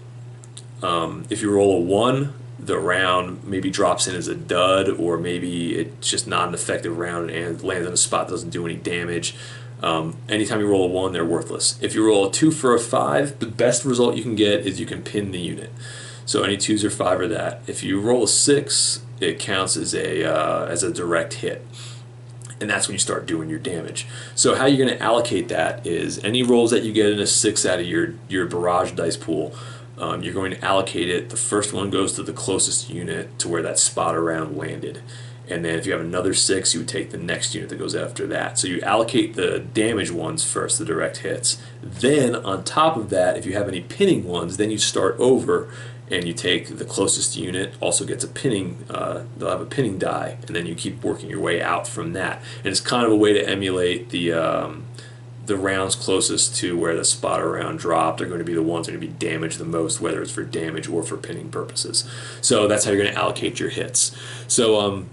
If you roll a 1, the round maybe drops in as a dud, or maybe it's just not an effective round and lands on a spot that doesn't do any damage. Anytime you roll a 1, they're worthless. If you roll a 2 for a 5, the best result you can get is you can pin the unit. So any 2s or 5 are that. If you roll a 6, it counts as a direct hit. and that's when you start doing your damage. So how you're going to allocate that is any rolls that you get in a 6 out of your barrage dice pool, you're going to allocate it. The first one goes to the closest unit to where that spotter round landed. And then if you have another 6, you would take the next unit that goes after that. So you allocate the damage ones first, the direct hits. Then on top of that, if you have any pinning ones, then you start over and you take the closest unit, also gets a pinning, they'll have a pinning die, and then you keep working your way out from that. And it's kind of a way to emulate the rounds closest to where the spotter round dropped are going to be the ones that are going to be damaged the most, whether it's for damage or for pinning purposes. So that's how you're going to allocate your hits. So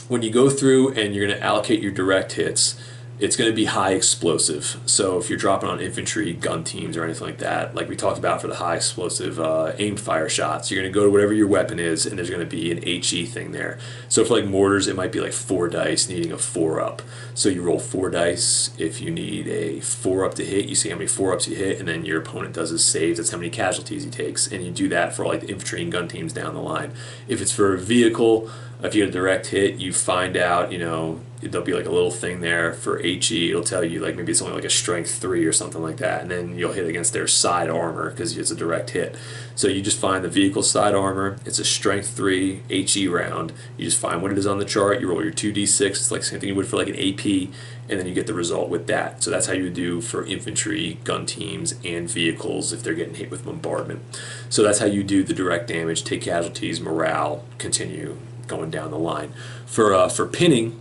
when you go through and you're going to allocate your direct hits, it's going to be high explosive. So if you're dropping on infantry, gun teams, or anything like that, like we talked about for the high explosive aimed fire shots, you're going to go to whatever your weapon is, and there's going to be an HE thing there. So for like mortars, it might be like 4 dice needing a 4 up. So you roll 4 dice. If you need a 4 up to hit, you see how many 4 ups you hit, and then your opponent does his saves. That's how many casualties he takes, and you do that for like the infantry and gun teams down the line. If it's for a vehicle, if you get a direct hit, you find out, there'll be like a little thing there for HE. It'll tell you like maybe it's only like a strength 3 or something like that, and then you'll hit against their side armor because it's a direct hit. So you just find the vehicle side armor. It's a strength 3 HE round. You just find what it is on the chart. You roll your 2d6. It's like the same thing you would for like an AP, and then you get the result with that. So that's how you would do for infantry, gun teams, and vehicles if they're getting hit with bombardment. So that's how you do the direct damage, take casualties, morale, continue going down the line. For pinning,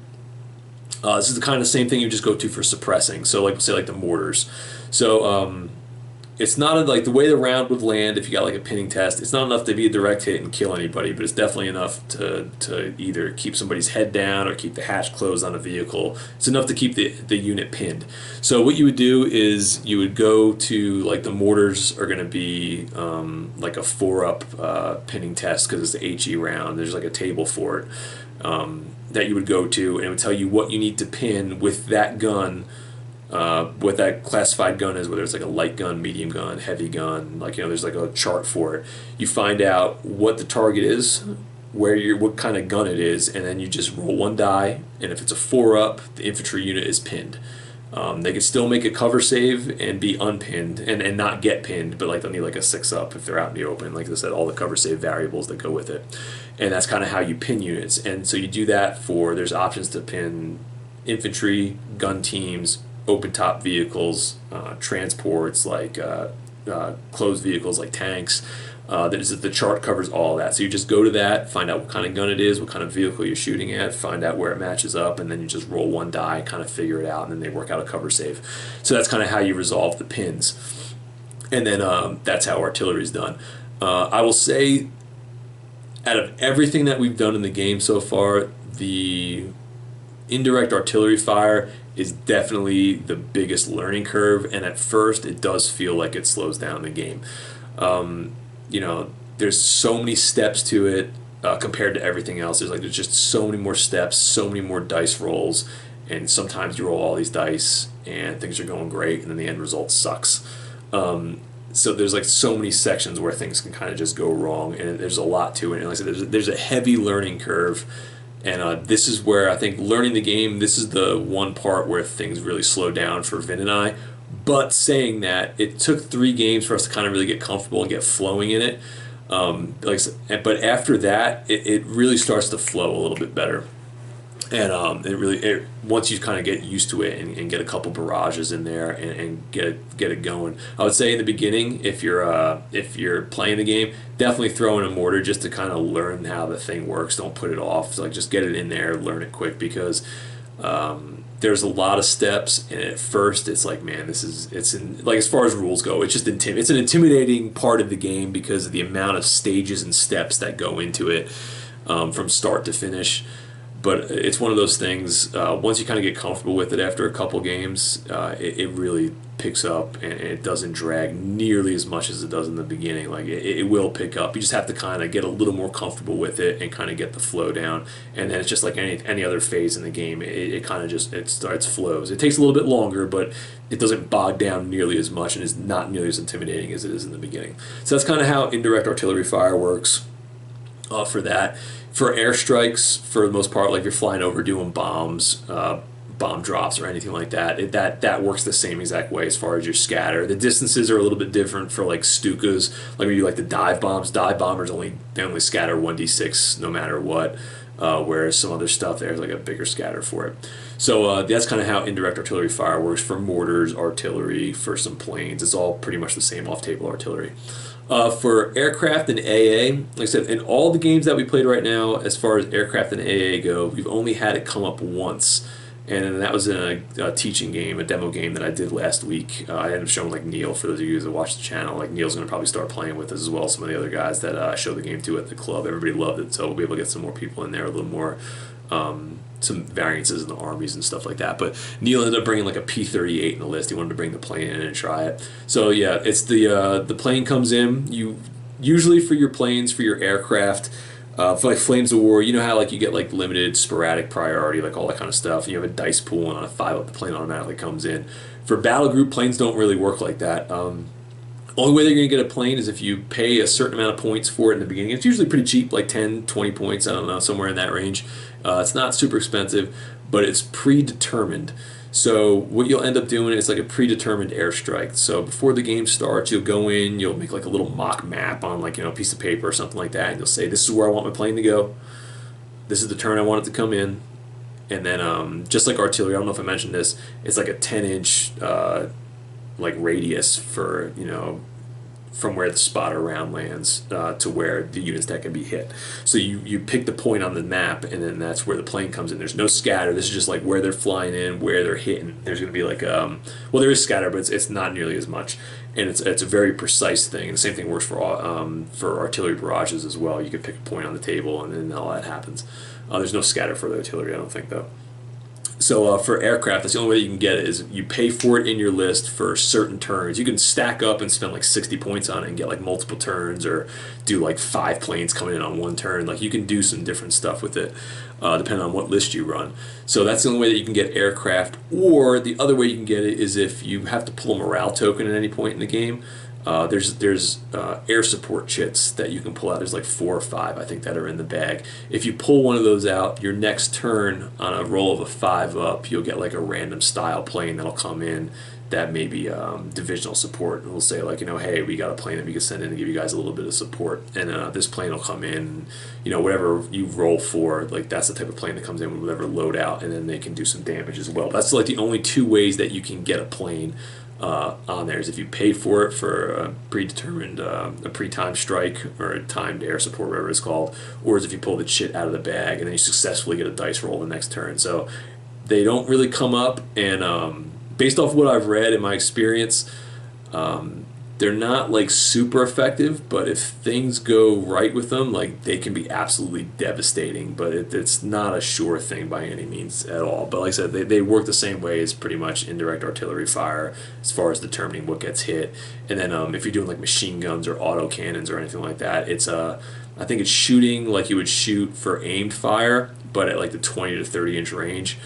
this is the kind of same thing you just go to for suppressing. So like say like the mortars. So it's not like the way the round would land if you got like a pinning test. It's not enough to be a direct hit and kill anybody, but it's definitely enough to either keep somebody's head down or keep the hatch closed on a vehicle. It's enough to keep the unit pinned. So what you would do is you would go to like the mortars are going to be like a 4-up pinning test because it's the HE round. There's like a table for it that you would go to, and it would tell you what you need to pin with that gun. What that classified gun is, whether it's like a light gun, medium gun, heavy gun, there's like a chart for it. You find out what the target is, what kind of gun it is, and then you just roll 1 die, and if it's a 4-up, the infantry unit is pinned. They can still make a cover save and be unpinned and not get pinned, but like they'll need like a 6-up if they're out in the open. Like I said, all the cover save variables that go with it. And that's kind of how you pin units. And so you do that there's options to pin infantry, gun teams, open top vehicles, transports like closed vehicles like tanks. The chart covers all of that. So you just go to that, find out what kind of gun it is, what kind of vehicle you're shooting at, find out where it matches up, and then you just roll 1 die, kind of figure it out, and then they work out a cover save. So that's kind of how you resolve the pins. And then that's how artillery is done. I will say, out of everything that we've done in the game so far, the indirect artillery fire is definitely the biggest learning curve, and at first it does feel like it slows down the game. There's so many steps to it compared to everything else. There's just so many more steps, so many more dice rolls, and sometimes you roll all these dice and things are going great, and then the end result sucks. So there's like so many sections where things can kind of just go wrong, and there's a lot to it. And like I said, there's a heavy learning curve. And this is where I think learning the game, this is the one part where things really slow down for Vin and I. But saying that, it took 3 games for us to kind of really get comfortable and get flowing in it. But after that, it really starts to flow a little bit better. And once you kind of get used to it and get a couple barrages in there and get it going, I would say in the beginning, if you're playing the game, definitely throw in a mortar just to kind of learn how the thing works. Don't put it off. So just get it in there, learn it quick, because there's a lot of steps, and at first it's like, man, as far as rules go, it's an intimidating part of the game because of the amount of stages and steps that go into it from start to finish. But it's one of those things, once you kind of get comfortable with it after a couple games, it really picks up, and it doesn't drag nearly as much as it does in the beginning. Like it will pick up. You just have to kind of get a little more comfortable with it and kind of get the flow down. And then it's just like any other phase in the game. It kind of just flows. It takes a little bit longer, but it doesn't bog down nearly as much and is not nearly as intimidating as it is in the beginning. So that's kind of how indirect artillery fire works for that. For airstrikes, for the most part, like you're flying over doing bombs, bomb drops or anything like that. That works the same exact way as far as your scatter. The distances are a little bit different for like Stukas. Like when you like the dive bombs, dive bombers only scatter 1d6 no matter what. Whereas some other stuff there's like a bigger scatter for it. So that's kind of how indirect artillery fire works for mortars, artillery, for some planes. It's all pretty much the same off-table artillery. For aircraft and AA, like I said, in all the games that we played right now, as far as aircraft and AA go, we've only had it come up once. And that was in a teaching game, a demo game that I did last week. I ended up showing like Neil, for those of you that watch the channel. Like Neil's going to probably start playing with us as well. Some of the other guys that I showed the game to at the club, everybody loved it. So we'll be able to get some more people in there, a little more, some variances in the armies and stuff like that. But Neil ended up bringing like a P-38 in the list. He wanted to bring the plane in and try it. So yeah, it's the plane comes in. You usually for your planes, for your aircraft. For like Flames of War, you know how like you get like limited, sporadic priority, like all that kind of stuff. You have a dice pool, and on a 5-up, the plane automatically comes in. For Battlegroup, planes don't really work like that. Only way they're going to get a plane is if you pay a certain amount of points for it in the beginning. It's usually pretty cheap, like 10, 20 points, I don't know, somewhere in that range. It's not super expensive, but it's predetermined. So what you'll end up doing is like a predetermined airstrike. So before the game starts, you'll go in, you'll make like a little mock map on like, a piece of paper or something like that, and you'll say, this is where I want my plane to go. This is the turn I want it to come in. And then just like artillery, I don't know if I mentioned this, it's like a 10-inch like radius for, from where the spotter round lands to where the units that can be hit. So you pick the point on the map, and then that's where the plane comes in. There's no scatter. This is just like where they're flying in, where they're hitting. There's going to be like well, there is scatter, but it's not nearly as much, and it's a very precise thing. And the same thing works for artillery barrages as well. You can pick a point on the table, and then all that happens. There's no scatter for the artillery, I don't think, though. So for aircraft, that's the only way you can get it is you pay for it in your list for certain turns. You can stack up and spend like 60 points on it and get like multiple turns, or do like 5 planes coming in on one turn. Like you can do some different stuff with it depending on what list you run. So that's the only way that you can get aircraft. Or the other way you can get it is if you have to pull a morale token at any point in the game. There's air support chits that you can pull out. There's like 4 or 5, I think, that are in the bag. If you pull one of those out, your next turn on a roll of a 5-up, you'll get like a random style plane that'll come in that may be divisional support. And we'll say like, hey, we got a plane that we can send in to give you guys a little bit of support. And this plane will come in, whatever you roll for, like that's the type of plane that comes in with whatever loadout, and then they can do some damage as well. That's like the only 2 ways that you can get a plane on there, is if you pay for it for a predetermined, a pre-timed strike or a timed air support, whatever it's called, or is if you pull the shit out of the bag and then you successfully get a dice roll the next turn. So they don't really come up, and based off what I've read in my experience, they're not like super effective, but if things go right with them, like they can be absolutely devastating. But it's not a sure thing by any means at all. But like I said, they work the same way as pretty much indirect artillery fire as far as determining what gets hit. And then if you're doing like machine guns or auto cannons or anything like that, it's I think it's shooting like you would shoot for aimed fire, but at like the 20 to 30-inch range.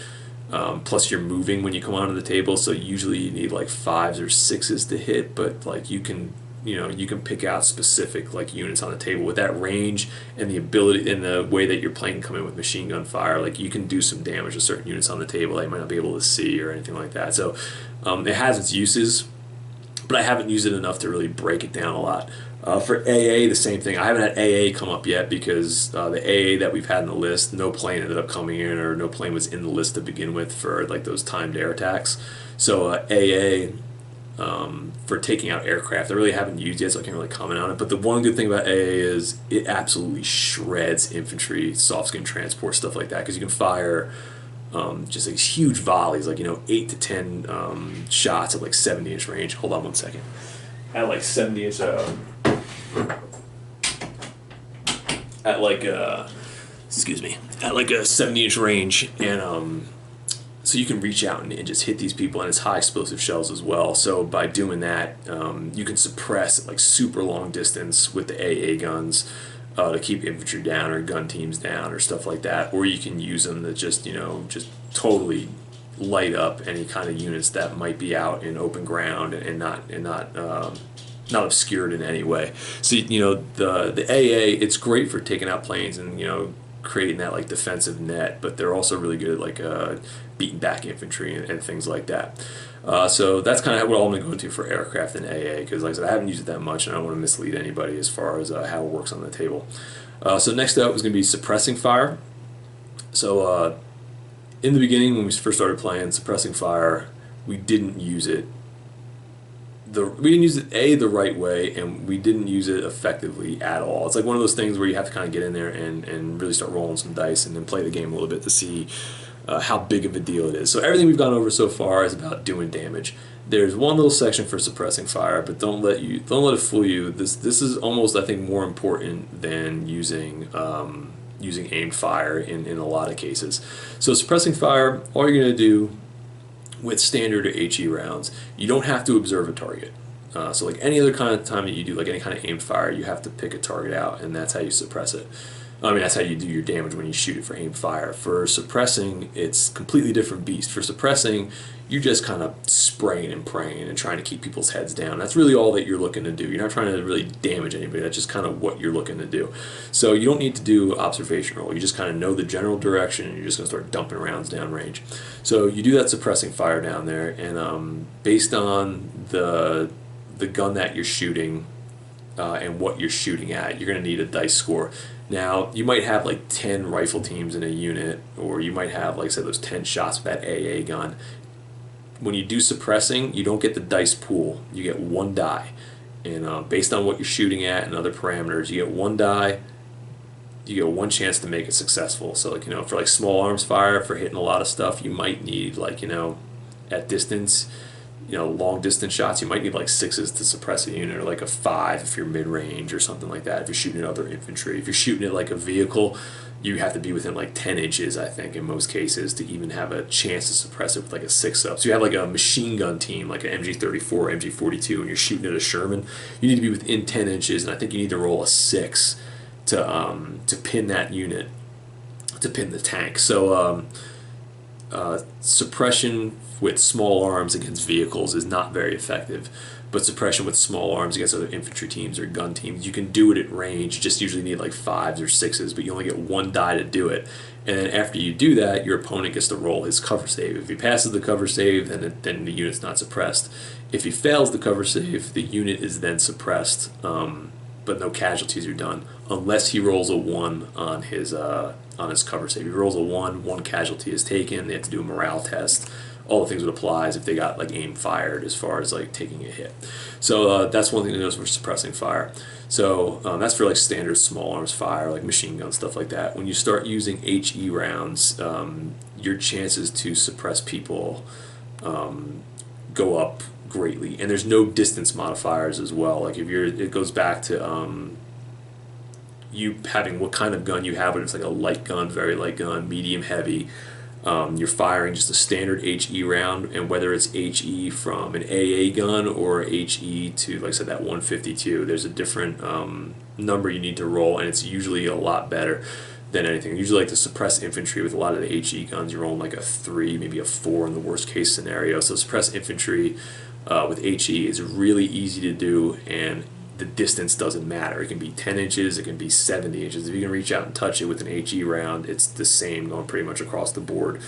Plus you're moving when you come onto the table, so usually you need like 5s or 6s to hit, but like you can pick out specific like units on the table with that range and the ability and the way that your plane come in with machine gun fire. Like you can do some damage to certain units on the table that you might not be able to see or anything like that. So it has its uses, but I haven't used it enough to really break it down a lot. For AA, the same thing. I haven't had AA come up yet because the AA that we've had in the list, no plane ended up coming in, or no plane was in the list to begin with for like those timed air attacks. So AA, for taking out aircraft, I really haven't used yet, so I can't really comment on it. But the one good thing about AA is it absolutely shreds infantry, soft skin transport, stuff like that, because you can fire just like huge volleys, like 8 to 10 shots at like 70-inch range. Hold on one second. At like 70-inch, at like a 70-inch range, and so you can reach out and just hit these people, and it's high explosive shells as well. So by doing that, you can suppress at like super long distance with the AA guns to keep infantry down or gun teams down or stuff like that, or you can use them to just totally light up any kind of units that might be out in open ground and not obscured in any way. So the AA, it's great for taking out planes and creating that like defensive net, but they're also really good at like beating back infantry and things like that. So that's kind of what I'm going to go into for aircraft and AA, because like I said, I haven't used it that much, and I don't want to mislead anybody as far as how it works on the table. So next up is going to be suppressing fire. So in the beginning, when we first started playing suppressing fire, we didn't use it. We didn't use it the right way, and we didn't use it effectively at all. It's like one of those things where you have to kind of get in there and really start rolling some dice and then play the game a little bit to see how big of a deal it is. So everything we've gone over so far is about doing damage. There's one little section for suppressing fire, but don't let it fool you. This is almost, I think, more important than using aimed fire in a lot of cases. So suppressing fire, all you're going to do with standard or HE rounds, you don't have to observe a target. So like any other kind of time that you do like any kind of aimed fire, you have to pick a target out, and that's how you suppress it. I mean, that's how you do your damage when you shoot it for aimed fire. For suppressing, it's a completely different beast. For suppressing, you're just kind of spraying and praying and trying to keep people's heads down. That's really all that you're looking to do. You're not trying to really damage anybody. That's just kind of what you're looking to do. So you don't need to do observation roll. You just kind of know the general direction, and you're just going to start dumping rounds downrange. So you do that suppressing fire down there, and based on the gun that you're shooting and what you're shooting at, you're going to need a dice score. Now, you might have like 10 rifle teams in a unit, or you might have, like I said, those 10 shots with that AA gun. When you do suppressing, you don't get the dice pool. You get one die. And based on what you're shooting at and other parameters, you get one die, you get one chance to make it successful. So, like, for like small arms fire, for hitting a lot of stuff, you might need, like, at distance, long distance shots, you might need like 6s to suppress a unit, or like a 5 if you're mid range or something like that. If you're shooting at other infantry, if you're shooting at like a vehicle, you have to be within like 10 inches, I think, in most cases, to even have a chance to suppress it with like a 6-up. So you have like a machine gun team, like an MG34, MG42, and you're shooting at a Sherman, you need to be within 10 inches, and I think you need to roll a 6 to pin that unit, to pin the tank. So suppression with small arms against vehicles is not very effective, but suppression with small arms against other infantry teams or gun teams, you can do it at range. You just usually need like 5s or 6s, but you only get one die to do it. And then after you do that, your opponent gets to roll his cover save. If he passes the cover save, then the unit's not suppressed. If he fails the cover save, the unit is then suppressed, but no casualties are done unless he rolls a 1 on his cover save. If he rolls a 1 casualty is taken. They have to do a morale test. All the things would apply as if they got like aim fired, as far as like taking a hit. So that's one thing to notice for suppressing fire. So that's for like standard small arms fire, like machine guns, stuff like that. When you start using HE rounds, your chances to suppress people go up greatly, and there's no distance modifiers as well. Like it goes back to you having what kind of gun you have, but it's like a light gun, very light gun, medium, heavy. You're firing just a standard HE round, and whether it's HE from an AA gun or HE to, like I said, that 152, there's a different number you need to roll, and it's usually a lot better than anything. Usually, like to suppress infantry with a lot of the HE guns, you're rolling like a 3, maybe a 4 in the worst case scenario. So suppress infantry with HE is really easy to do, and the distance doesn't matter. It can be 10 inches, it can be 70 inches. If you can reach out and touch it with an HE round, it's the same going pretty much across the board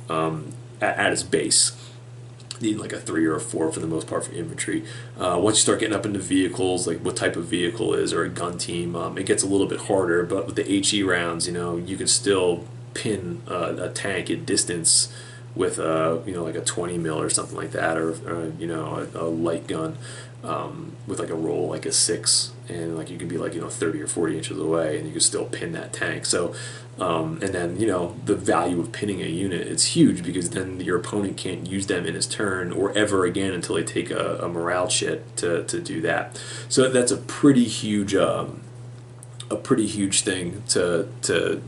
at its base. You need like a 3 or a 4 for the most part for infantry. Once you start getting up into vehicles, like what type of vehicle is, or a gun team, it gets a little bit harder, but with the HE rounds, you can still pin a tank at distance with like a 20 mil or something like that, or a light gun with like a roll like a 6, and like you can be like 30 or 40 inches away, and you can still pin that tank. So and then the value of pinning a unit, it's huge, because then your opponent can't use them in his turn or ever again until they take a morale chit to do that. So that's a pretty huge thing to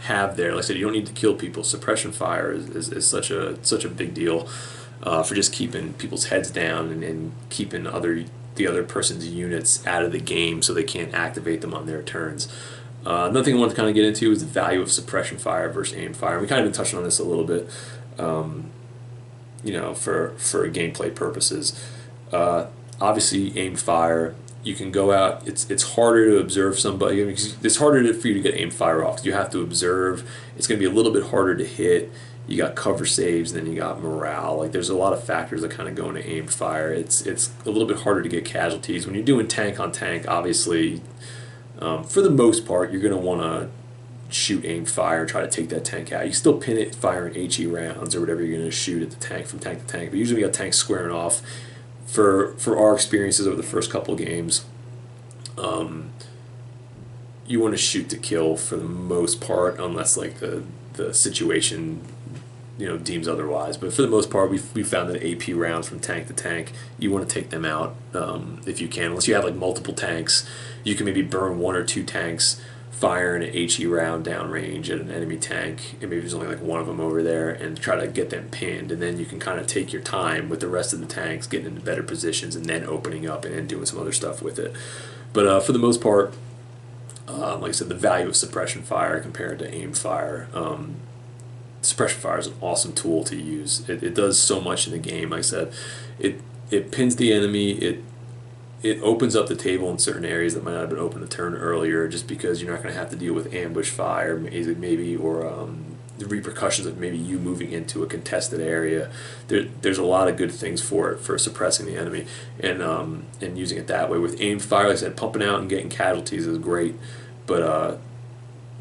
have there. Like I said, you don't need to kill people. Suppression fire is such a big deal for just keeping people's heads down and keeping the other person's units out of the game, so they can't activate them on their turns. Another thing I wanted to kind of get into is the value of suppression fire versus aim fire. We kind of been touching on this a little bit, for gameplay purposes. Obviously, aim fire you can go out. It's harder to observe somebody. I mean, it's harder for you to get aim fire off. You have to observe. It's going to be a little bit harder to hit. You got cover saves, and then you got morale. Like there's a lot of factors that kind of go into aimed fire. It's a little bit harder to get casualties when you're doing tank on tank. Obviously, for the most part, you're going to want to shoot aimed fire and try to take that tank out. You still pin it firing HE rounds or whatever you're going to shoot at the tank from tank to tank. But usually we got tanks squaring off. For our experiences over the first couple games, you want to shoot to kill for the most part, unless like the situation deems otherwise. But for the most part, we found that AP rounds from tank to tank, you want to take them out if you can. Unless you have like multiple tanks, you can maybe burn one or two tanks firing an HE round downrange at an enemy tank, and maybe there's only like one of them over there, and try to get them pinned, and then you can kind of take your time with the rest of the tanks, getting into better positions, and then opening up and doing some other stuff with it. But for the most part, like I said, the value of suppression fire compared to aimed fire. Suppression fire is an awesome tool to use. It does so much in the game. Like I said, it pins the enemy. It opens up the table in certain areas that might not have been open a turn earlier, just because you're not going to have to deal with ambush fire, maybe, or the repercussions of maybe you moving into a contested area. There's a lot of good things for it, for suppressing the enemy, and using it that way. With aimed fire, like I said, pumping out and getting casualties is great, but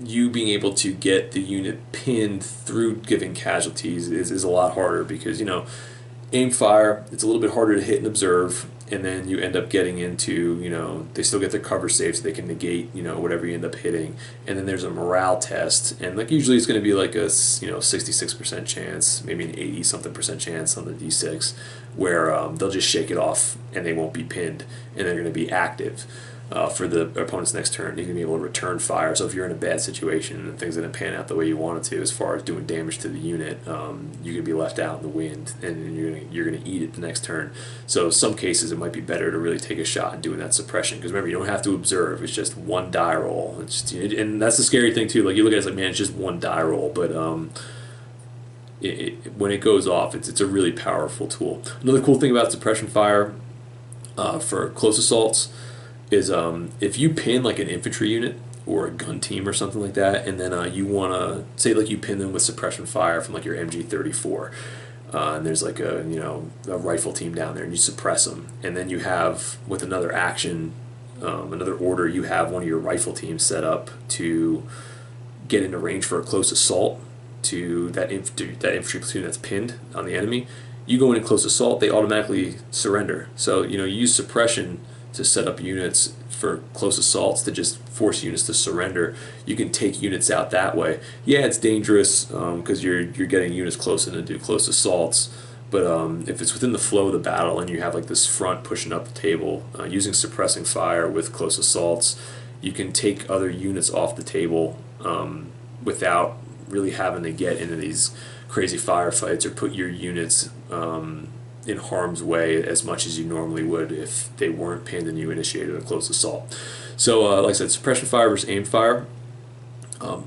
you being able to get the unit pinned through giving casualties is a lot harder, because aim fire, it's a little bit harder to hit and observe, and then you end up getting into, they still get their cover safe, so they can negate, whatever you end up hitting. And then there's a morale test, and like usually it's going to be like a 66% chance, maybe an 80-something% chance on the D6, where they'll just shake it off and they won't be pinned, and they're going to be active. For the opponent's next turn, you can be able to return fire. So if you're in a bad situation and things didn't pan out the way you wanted to, as far as doing damage to the unit, you could be left out in the wind, and you're gonna eat it the next turn. So in some cases, it might be better to really take a shot at doing that suppression, because remember, you don't have to observe. It's just one die roll. And that's the scary thing too. Like you look at it, it's like, man, it's just one die roll, but when it goes off, it's a really powerful tool. Another cool thing about suppression fire for close assaults is if you pin like an infantry unit or a gun team or something like that, and then you want to say like you pin them with suppression fire from like your MG34, and there's like a rifle team down there, and you suppress them, and then you have, with another action, another order, you have one of your rifle teams set up to get into range for a close assault to that infantry platoon that's pinned on the enemy. You go in close assault, they automatically surrender. So you use suppression to set up units for close assaults to just force units to surrender. You can take units out that way. Yeah, it's dangerous because you're getting units close in to do close assaults, but if it's within the flow of the battle and you have like this front pushing up the table, using suppressing fire with close assaults, you can take other units off the table without really having to get into these crazy firefights or put your units in harm's way as much as you normally would if they weren't pinned and you initiated a close assault. So like I said, suppression fire versus aim fire,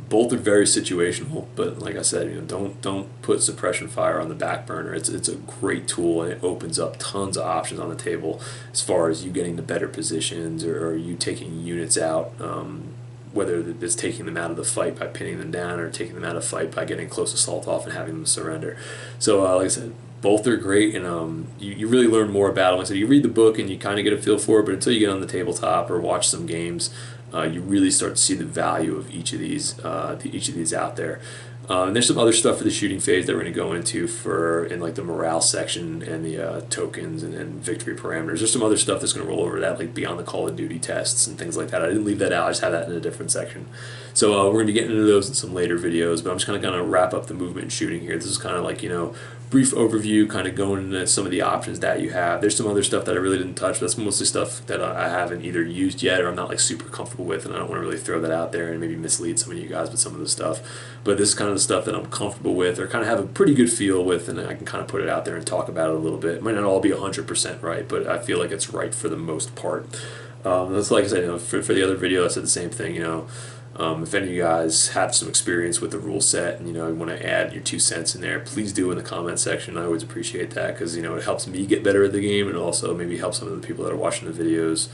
both are very situational, but like I said, don't put suppression fire on the back burner. It's a great tool, and it opens up tons of options on the table as far as you getting to better positions, or you taking units out, whether it's taking them out of the fight by pinning them down, or taking them out of the fight by getting close assault off and having them surrender. So like I said, both are great, and you really learn more about them. Like I said, you read the book and you kind of get a feel for it, but until you get on the tabletop or watch some games, you really start to see the value of each of these out there. And there's some other stuff for the shooting phase that we're going to go into in like the morale section and the tokens and victory parameters. There's some other stuff that's going to roll over that, like beyond the Call of Duty tests and things like that. I didn't leave that out. I just had that in a different section. So we're going to be getting into those in some later videos, but I'm just kind of going to wrap up the movement and shooting here. This is kind of like, brief overview, kind of going into some of the options that you have. There's some other stuff that I really didn't touch. That's mostly stuff that I haven't either used yet, or I'm not like super comfortable with, and I don't want to really throw that out there and maybe mislead some of you guys with some of the stuff. But this is kind of the stuff that I'm comfortable with, or kind of have a pretty good feel with, and I can kind of put it out there and talk about it a little bit. It might not all be 100% right, but I feel like it's right for the most part. That's like I said, for the other video, I said the same thing. If any of you guys have some experience with the rule set and you want to add your 2 cents in there, please do in the comment section. I always appreciate that, because it helps me get better at the game, and also maybe helps some of the people that are watching the videos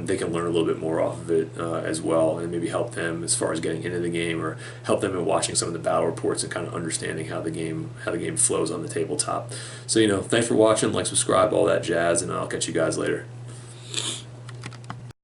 they can learn a little bit more off of it as well, and maybe help them as far as getting into the game, or help them in watching some of the battle reports and kind of understanding how the game flows on the tabletop. So thanks for watching, like, subscribe, all that jazz, and I'll catch you guys later.